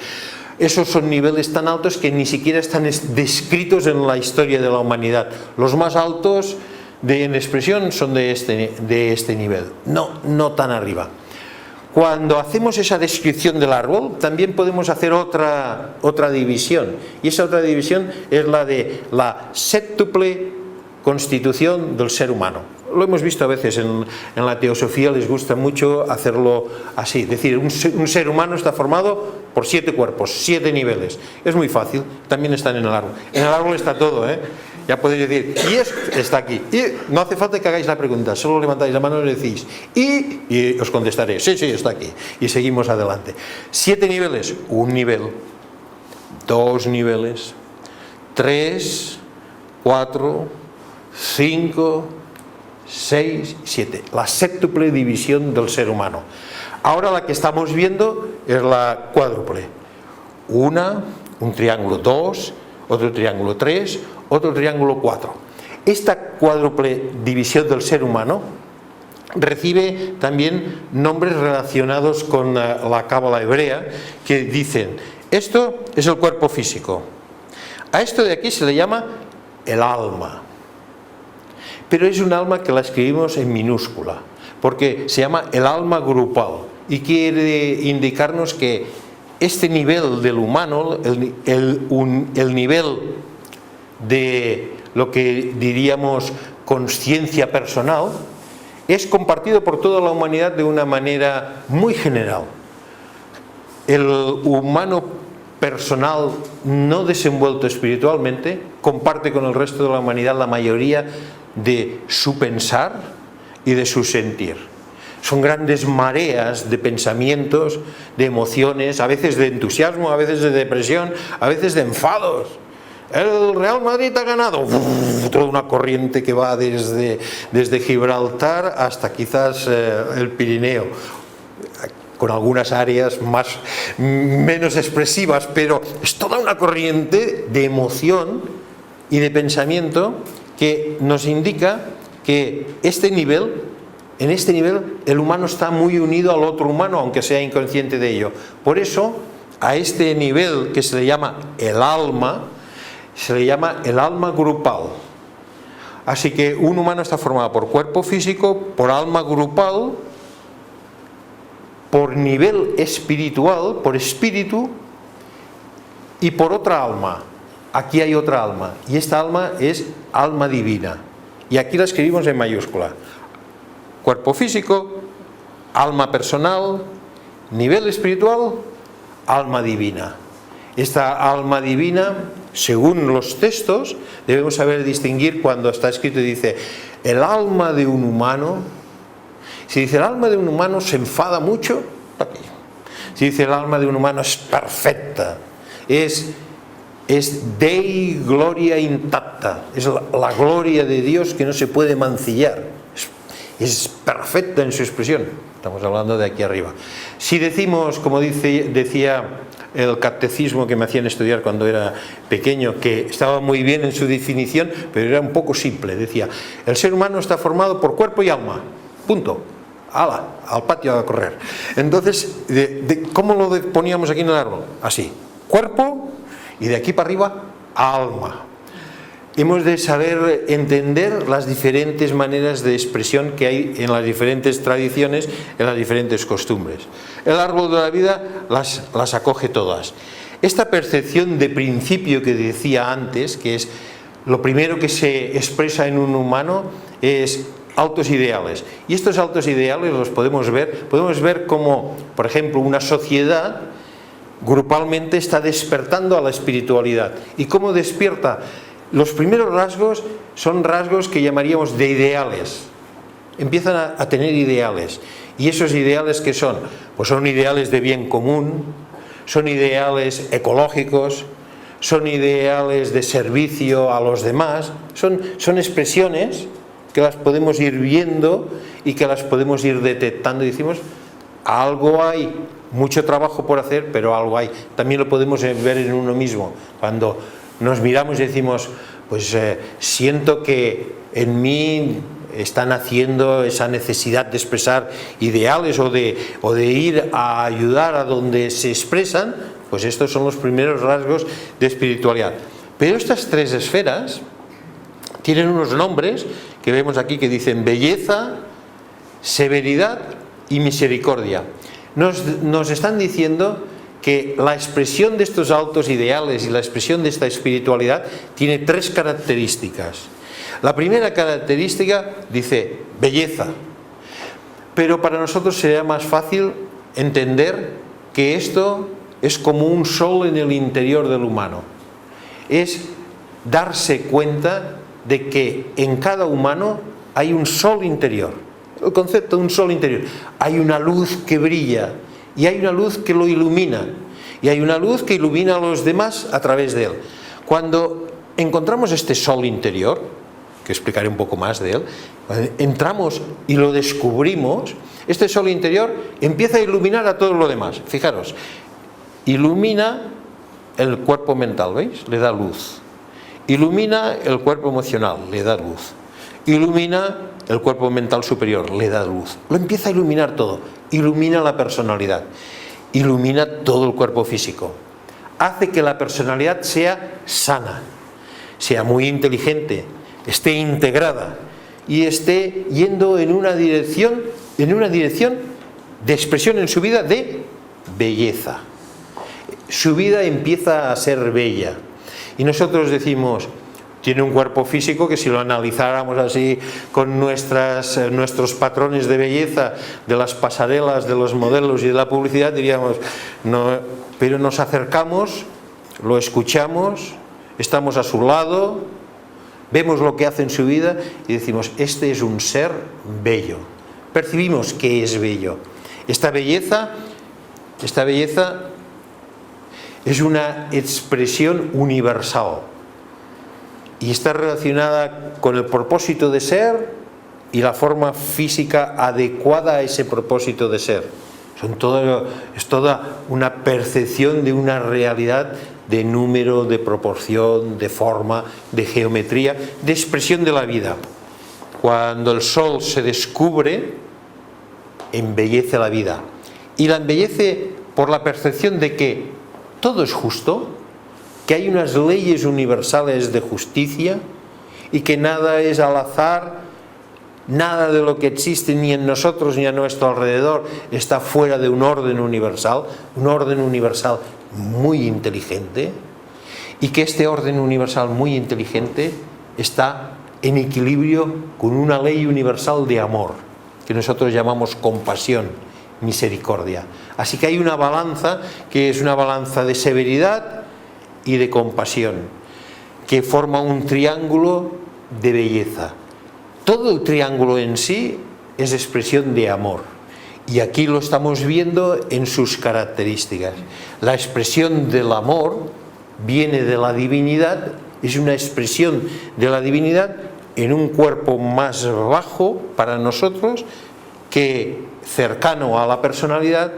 Esos son niveles tan altos que ni siquiera están descritos en la historia de la humanidad. Los más altos en expresión son de este nivel, no tan arriba. Cuando hacemos esa descripción del árbol, también podemos hacer otra división, y esa otra división es la de la séptuple constitución del ser humano. Lo hemos visto a veces en la teosofía, les gusta mucho hacerlo así, es decir, un ser humano está formado por 7 cuerpos, 7 niveles. Es muy fácil, también están en el árbol. En el árbol está todo, ya podéis decir, y está aquí. Y no hace falta que hagáis la pregunta, solo levantáis la mano y decís, y os contestaré, sí, está aquí. Y seguimos adelante. 7 niveles, 1 nivel, 2 niveles, 3, 4, 5, 6, 7. La séptuple división del ser humano. Ahora la que estamos viendo es la cuádruple. Un triángulo 2, otro triángulo 3, otro triángulo 4. Esta cuádruple división del ser humano recibe también nombres relacionados con la cábala hebrea, que dicen, esto es el cuerpo físico, a esto de aquí se le llama el alma, pero es un alma que la escribimos en minúscula, porque se llama el alma grupal, y quiere indicarnos que este nivel del humano, el nivel de lo que diríamos conciencia personal, es compartido por toda la humanidad de una manera muy general. El humano personal no desenvuelto espiritualmente comparte con el resto de la humanidad la mayoría de su pensar y de su sentir. son grandes mareas de pensamientos, de emociones, a veces de entusiasmo, a veces de depresión, a veces de enfados. El Real Madrid ha ganado, toda una corriente que va desde Gibraltar hasta quizás el Pirineo, con algunas áreas menos expresivas, pero es toda una corriente de emoción y de pensamiento que nos indica que en este nivel el humano está muy unido al otro humano, aunque sea inconsciente de ello. Por eso, a este nivel que se le llama el alma, se le llama el alma grupal. Así que un humano está formado por cuerpo físico, por alma grupal, por nivel espiritual, por espíritu, y por otra alma. Aquí hay otra alma, y esta alma es alma divina. Y aquí la escribimos en mayúscula. Cuerpo físico, alma personal, nivel espiritual, alma divina. Esta alma divina, según los textos, debemos saber distinguir cuando está escrito y dice el alma de un humano. Si dice el alma de un humano se enfada mucho, si dice el alma de un humano es perfecta, es Dei gloria intacta, es la gloria de Dios que no se puede mancillar. Es perfecta en su expresión. Estamos hablando de aquí arriba. Si decimos, como decía el catecismo que me hacían estudiar cuando era pequeño, que estaba muy bien en su definición, pero era un poco simple. Decía, el ser humano está formado por cuerpo y alma. Punto. ¡Hala! Al patio a correr. Entonces, ¿cómo lo poníamos aquí en el árbol? Así. Cuerpo y de aquí para arriba, alma. Hemos de saber entender las diferentes maneras de expresión que hay en las diferentes tradiciones, en las diferentes costumbres. El árbol de la vida las acoge todas. Esta percepción de principio que decía antes, que es lo primero que se expresa en un humano, es altos ideales. Y estos altos ideales los podemos ver como, por ejemplo, una sociedad grupalmente está despertando a la espiritualidad. ¿Y cómo despierta? Los primeros rasgos son rasgos que llamaríamos de ideales. Empiezan a tener ideales. ¿Y esos ideales qué son? Pues son ideales de bien común, son ideales ecológicos, son ideales de servicio a los demás, son expresiones que las podemos ir viendo y que las podemos ir detectando y decimos, algo hay, mucho trabajo por hacer, pero algo hay. También lo podemos ver en uno mismo, cuando nos miramos y decimos, pues siento que en mí está naciendo esa necesidad de expresar ideales o de ir a ayudar a donde se expresan, pues estos son los primeros rasgos de espiritualidad. Pero estas tres esferas tienen unos nombres que vemos aquí que dicen belleza, severidad y misericordia. Nos están diciendo que la expresión de estos altos ideales y la expresión de esta espiritualidad tiene tres características. La primera característica dice belleza, pero para nosotros sería más fácil entender que esto es como un sol en el interior del humano. Es darse cuenta de que en cada humano hay un sol interior. El concepto de un sol interior. Hay una luz que brilla y hay una luz que lo ilumina y hay una luz que ilumina a los demás a través de él. Cuando encontramos este sol interior, que explicaré un poco más de él, entramos y lo descubrimos, este sol interior empieza a iluminar a todo lo demás. Fijaros, ilumina el cuerpo mental, ¿veis? Le da luz. Ilumina el cuerpo emocional, le da luz. Ilumina el cuerpo mental superior, le da luz. Lo empieza a iluminar todo. Ilumina la personalidad. Ilumina todo el cuerpo físico. Hace que la personalidad sea sana, sea muy inteligente, esté integrada y esté yendo en una dirección de expresión en su vida de belleza. Su vida empieza a ser bella. Y nosotros decimos, tiene un cuerpo físico que si lo analizáramos así con nuestros patrones de belleza, de las pasarelas, de los modelos y de la publicidad, diríamos, no, pero nos acercamos, lo escuchamos, estamos a su lado, vemos lo que hace en su vida y decimos, este es un ser bello. percibimos que es bello. Esta belleza es una expresión universal y está relacionada con el propósito de ser y la forma física adecuada a ese propósito de ser. Es toda una percepción de una realidad de número, de proporción, de forma, de geometría, de expresión de la vida. Cuando el sol se descubre, embellece la vida. Y la embellece por la percepción de que todo es justo, que hay unas leyes universales de justicia y que nada es al azar, nada de lo que existe ni en nosotros ni a nuestro alrededor está fuera de un orden universal muy inteligente, y que este orden universal muy inteligente está en equilibrio con una ley universal de amor, que nosotros llamamos compasión, misericordia. Así que hay una balanza que es una balanza de severidad y de compasión, que forma un triángulo de belleza. Todo el triángulo en sí es expresión de amor, y aquí lo estamos viendo en sus características. La expresión del amor viene de la divinidad, es una expresión de la divinidad en un cuerpo más bajo para nosotros, que cercano a la personalidad,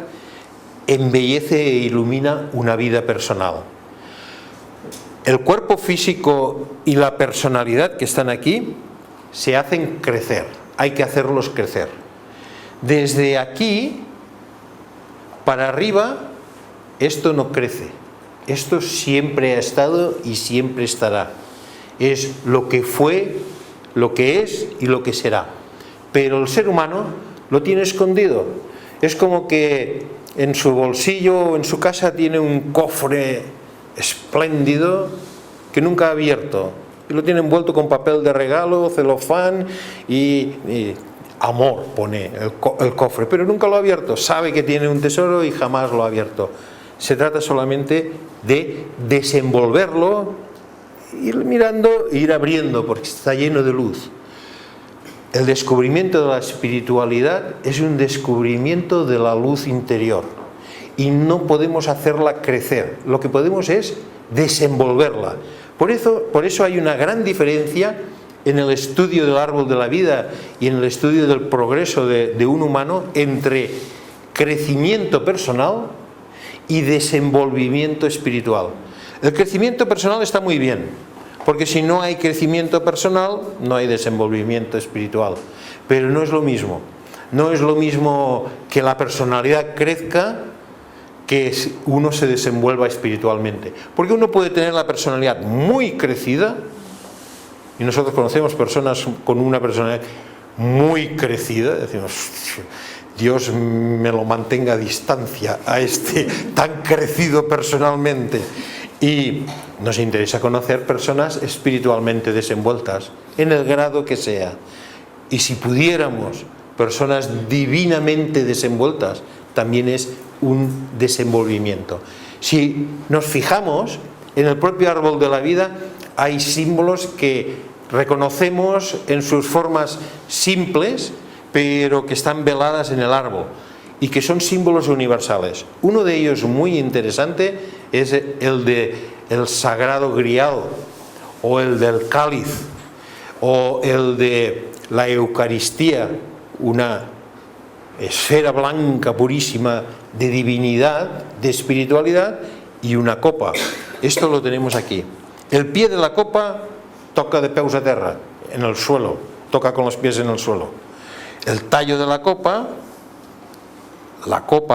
embellece e ilumina una vida personal. El cuerpo físico y la personalidad que están aquí se hacen crecer, hay que hacerlos crecer. Desde aquí para arriba esto no crece, esto siempre ha estado y siempre estará. Es lo que fue, lo que es y lo que será. Pero el ser humano lo tiene escondido. Es como que en su bolsillo o en su casa tiene un cofre espléndido que nunca ha abierto, y lo tiene envuelto con papel de regalo, celofán y amor, pone el cofre, pero nunca lo ha abierto. Sabe que tiene un tesoro y jamás lo ha abierto. Se trata solamente de desenvolverlo, ir mirando e ir abriendo, porque está lleno de luz. El descubrimiento de la espiritualidad es un descubrimiento de la luz interior, y no podemos hacerla crecer, lo que podemos es desenvolverla. Por eso hay una gran diferencia en el estudio del árbol de la vida y en el estudio del progreso de un humano entre crecimiento personal y desenvolvimiento espiritual. El crecimiento personal está muy bien, porque si no hay crecimiento personal, no hay desenvolvimiento espiritual. Pero no es lo mismo. No es lo mismo que la personalidad crezca que uno se desenvuelva espiritualmente. Porque uno puede tener la personalidad muy crecida, y nosotros conocemos personas con una personalidad muy crecida, decimos, Dios me lo mantenga a distancia a este tan crecido personalmente. Y nos interesa conocer personas espiritualmente desenvueltas, en el grado que sea. Y si pudiéramos, personas divinamente desenvueltas, también es un desenvolvimiento. Si nos fijamos, en el propio árbol de la vida hay símbolos que reconocemos en sus formas simples, pero que están veladas en el árbol y que son símbolos universales. Uno de ellos muy interesante es el del sagrado grial, o el del cáliz, o el de la Eucaristía, una esfera blanca purísima de divinidad, de espiritualidad, y una copa. Esto lo tenemos aquí. El pie de la copa toca de peus a terra, en el suelo, toca con los pies en el suelo. El tallo de la copa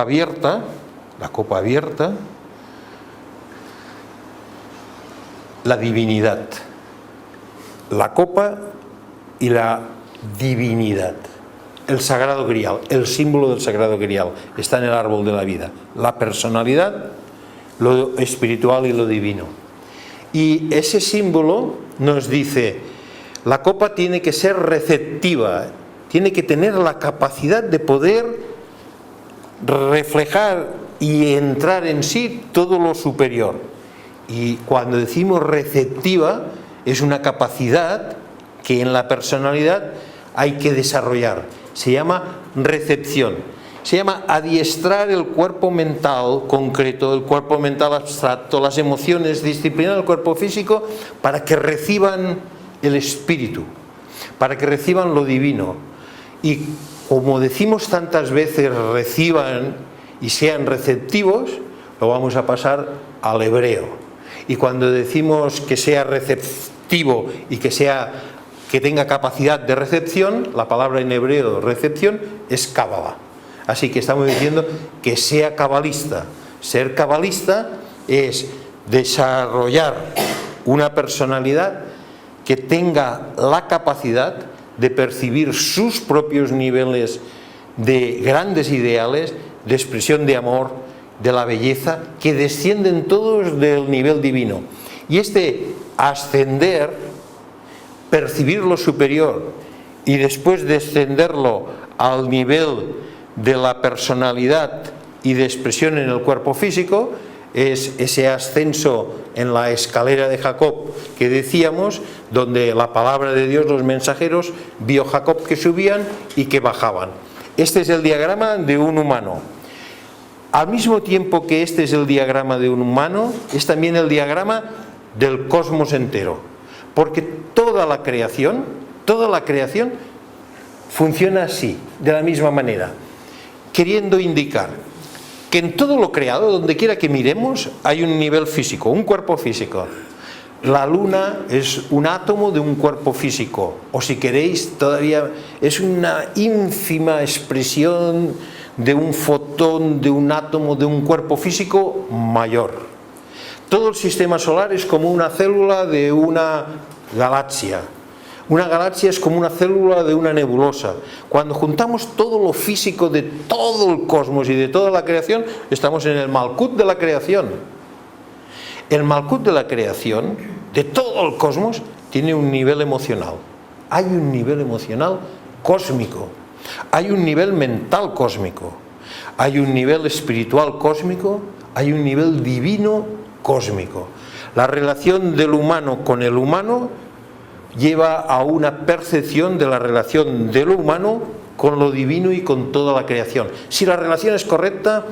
abierta, la divinidad. La copa y la divinidad. El sagrado grial, el símbolo del sagrado grial, está en el árbol de la vida. La personalidad, lo espiritual y lo divino. Y ese símbolo nos dice, la copa tiene que ser receptiva, tiene que tener la capacidad de poder reflejar y entrar en sí todo lo superior. Y cuando decimos receptiva, es una capacidad que en la personalidad hay que desarrollar. se llama recepción. Se llama adiestrar el cuerpo mental concreto, el cuerpo mental abstracto, las emociones, disciplinar el cuerpo físico para que reciban el espíritu, para que reciban lo divino. Y como decimos tantas veces, reciban y sean receptivos, lo vamos a pasar al hebreo. Y cuando decimos que sea receptivo y que tenga capacidad de recepción, la palabra en hebreo recepción es Kabbalah. Así que estamos diciendo que sea cabalista. Ser cabalista es desarrollar una personalidad que tenga la capacidad de percibir sus propios niveles de grandes ideales, de expresión de amor, de la belleza, que descienden todos del nivel divino. Y este ascender, percibir lo superior y después descenderlo al nivel de la personalidad y de expresión en el cuerpo físico, es ese ascenso en la escalera de Jacob que decíamos, donde la palabra de Dios, los mensajeros, vio Jacob que subían y que bajaban. Este es el diagrama de un humano. Al mismo tiempo que este es el diagrama de un humano, es también el diagrama del cosmos entero, porque toda la creación funciona así, de la misma manera, queriendo indicar que en todo lo creado, donde quiera que miremos, hay un nivel físico, un cuerpo físico. La luna es un átomo de un cuerpo físico, o si queréis todavía es una ínfima expresión de un fotón, de un átomo, de un cuerpo físico mayor. Todo el sistema solar es como una célula de una galaxia. Una galaxia es como una célula de una nebulosa. Cuando juntamos todo lo físico de todo el cosmos y de toda la creación, estamos en el Malkut de la creación. El Malkut de la creación, de todo el cosmos, tiene un nivel emocional. Hay un nivel emocional cósmico. Hay un nivel mental cósmico. Hay un nivel espiritual cósmico. Hay un nivel divino cósmico. La relación del humano con el humano lleva a una percepción de la relación de lo humano con lo divino y con toda la creación. Si la relación es correcta,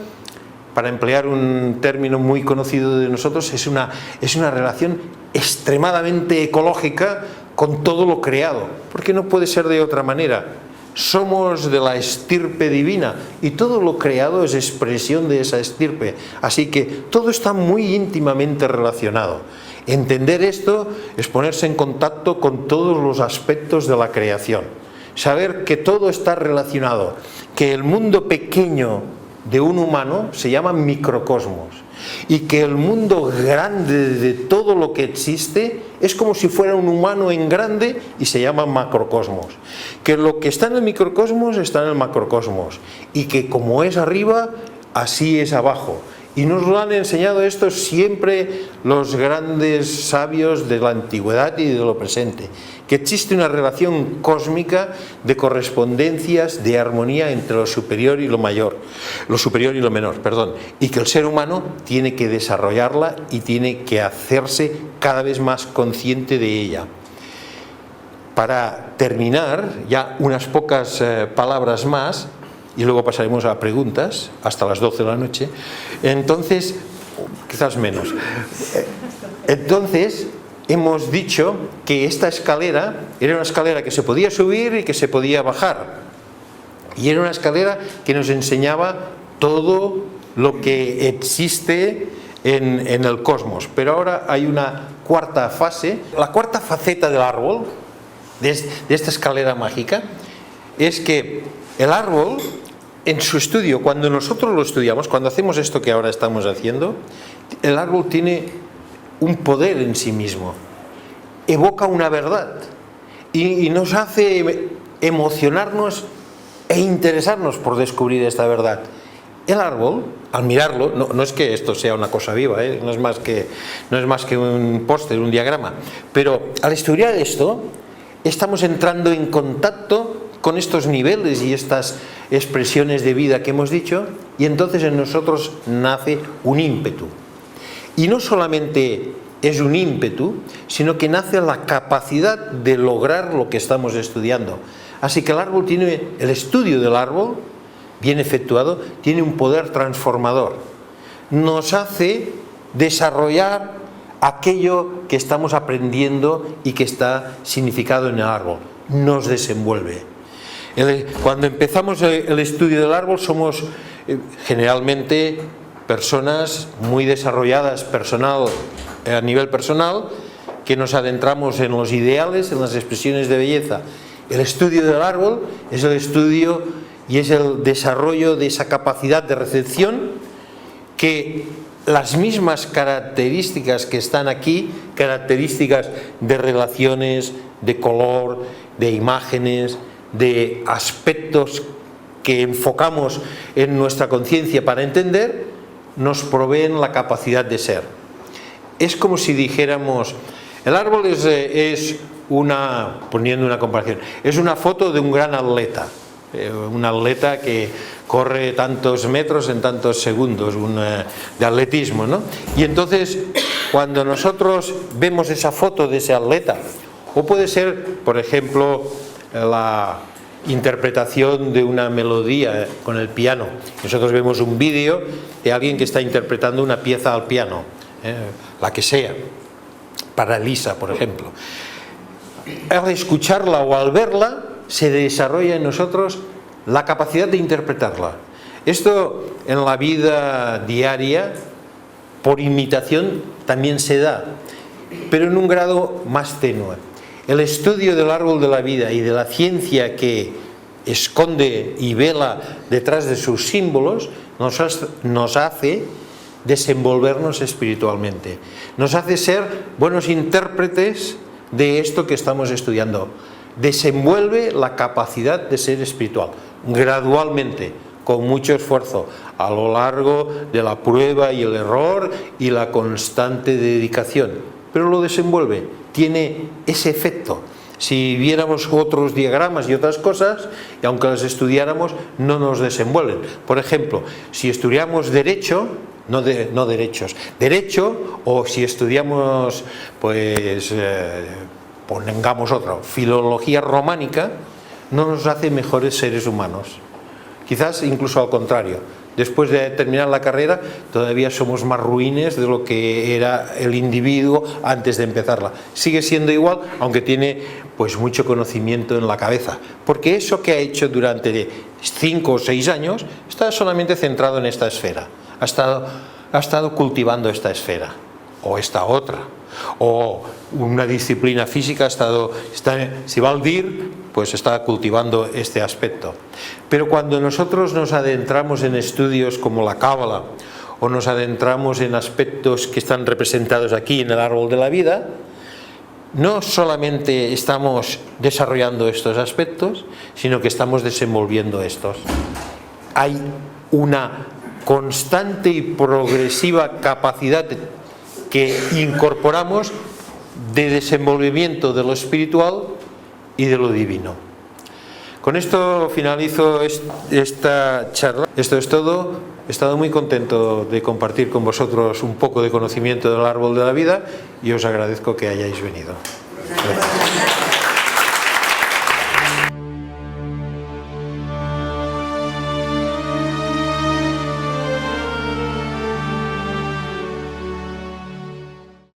para emplear un término muy conocido de nosotros, es una relación extremadamente ecológica con todo lo creado, porque no puede ser de otra manera. Somos de la estirpe divina y todo lo creado es expresión de esa estirpe, así que todo está muy íntimamente relacionado. Entender esto es ponerse en contacto con todos los aspectos de la creación, saber que todo está relacionado, que el mundo pequeño de un humano se llama microcosmos y que el mundo grande de todo lo que existe es como si fuera un humano en grande y se llama macrocosmos, que lo que está en el microcosmos está en el macrocosmos y que como es arriba, así es abajo. Y nos lo han enseñado esto siempre los grandes sabios de la antigüedad y de lo presente, que existe una relación cósmica de correspondencias, de armonía entre lo superior y lo mayor, lo superior y lo menor, perdón, y que el ser humano tiene que desarrollarla y tiene que hacerse cada vez más consciente de ella. Para terminar, ya unas pocas palabras más, y luego pasaremos a preguntas hasta las 12 de la noche. Entonces, quizás menos. Entonces, hemos dicho que esta escalera era una escalera que se podía subir y que se podía bajar. Y era una escalera que nos enseñaba todo lo que existe en el cosmos. Pero ahora hay una cuarta fase. La cuarta faceta del árbol, de esta escalera mágica, es que el árbol, en su estudio, cuando nosotros lo estudiamos, cuando hacemos esto que ahora estamos haciendo, el árbol tiene un poder en sí mismo, evoca una verdad y nos hace emocionarnos e interesarnos por descubrir esta verdad. El árbol, al mirarlo, no es que esto sea una cosa viva, no es más que un póster, un diagrama, pero al estudiar esto, estamos entrando en contacto con estos niveles y estas expresiones de vida que hemos dicho, y entonces en nosotros nace un ímpetu. Y no solamente es un ímpetu, sino que nace la capacidad de lograr lo que estamos estudiando. Así que el estudio del árbol, bien efectuado, tiene un poder transformador. Nos hace desarrollar aquello que estamos aprendiendo y que está significado en el árbol. Nos desenvuelve. Cuando empezamos el estudio del árbol somos generalmente personas muy desarrolladas a nivel personal, que nos adentramos en los ideales, en las expresiones de belleza. El estudio del árbol es el estudio y es el desarrollo de esa capacidad de recepción, que las mismas características que están aquí, características de relaciones, de color, de imágenes, de aspectos que enfocamos en nuestra conciencia para entender, nos proveen la capacidad de ser. Es como si dijéramos, el árbol es poniendo una comparación, es una foto de un gran atleta, un atleta que corre tantos metros en tantos segundos, de atletismo, ¿no? Y entonces, cuando nosotros vemos esa foto de ese atleta, o puede ser, por ejemplo, la interpretación de una melodía con el piano. Nosotros vemos un vídeo de alguien que está interpretando una pieza al piano, la que sea, para Lisa, por ejemplo. Al escucharla o al verla, se desarrolla en nosotros la capacidad de interpretarla. Esto en la vida diaria, por imitación, también se da, pero en un grado más tenue. El estudio del árbol de la vida y de la ciencia que esconde y vela detrás de sus símbolos nos hace desenvolvernos espiritualmente, nos hace ser buenos intérpretes de esto que estamos estudiando. Desenvuelve la capacidad de ser espiritual, gradualmente, con mucho esfuerzo, a lo largo de la prueba y el error y la constante dedicación, pero lo desenvuelve, tiene ese efecto. Si viéramos otros diagramas y otras cosas, y aunque las estudiáramos, no nos desenvuelven. Por ejemplo, si estudiamos derecho, derecho, o si estudiamos, pues, pongamos otro, filología románica, no nos hace mejores seres humanos. Quizás incluso al contrario. Después de terminar la carrera, todavía somos más ruines de lo que era el individuo antes de empezarla. Sigue siendo igual, aunque tiene pues mucho conocimiento en la cabeza, porque eso que ha hecho durante 5 o 6 años está solamente centrado en esta esfera. Ha estado cultivando esta esfera, o esta otra, o una disciplina física, si va al DIR, pues está cultivando este aspecto. Pero cuando nosotros nos adentramos en estudios como la Cábala, o nos adentramos en aspectos que están representados aquí en el árbol de la vida, no solamente estamos desarrollando estos aspectos, sino que estamos desenvolviendo estos. Hay una constante y progresiva capacidad que incorporamos de desenvolvimiento de lo espiritual y de lo divino. Con esto finalizo esta charla. Esto es todo. He estado muy contento de compartir con vosotros un poco de conocimiento del árbol de la vida y os agradezco que hayáis venido. Gracias.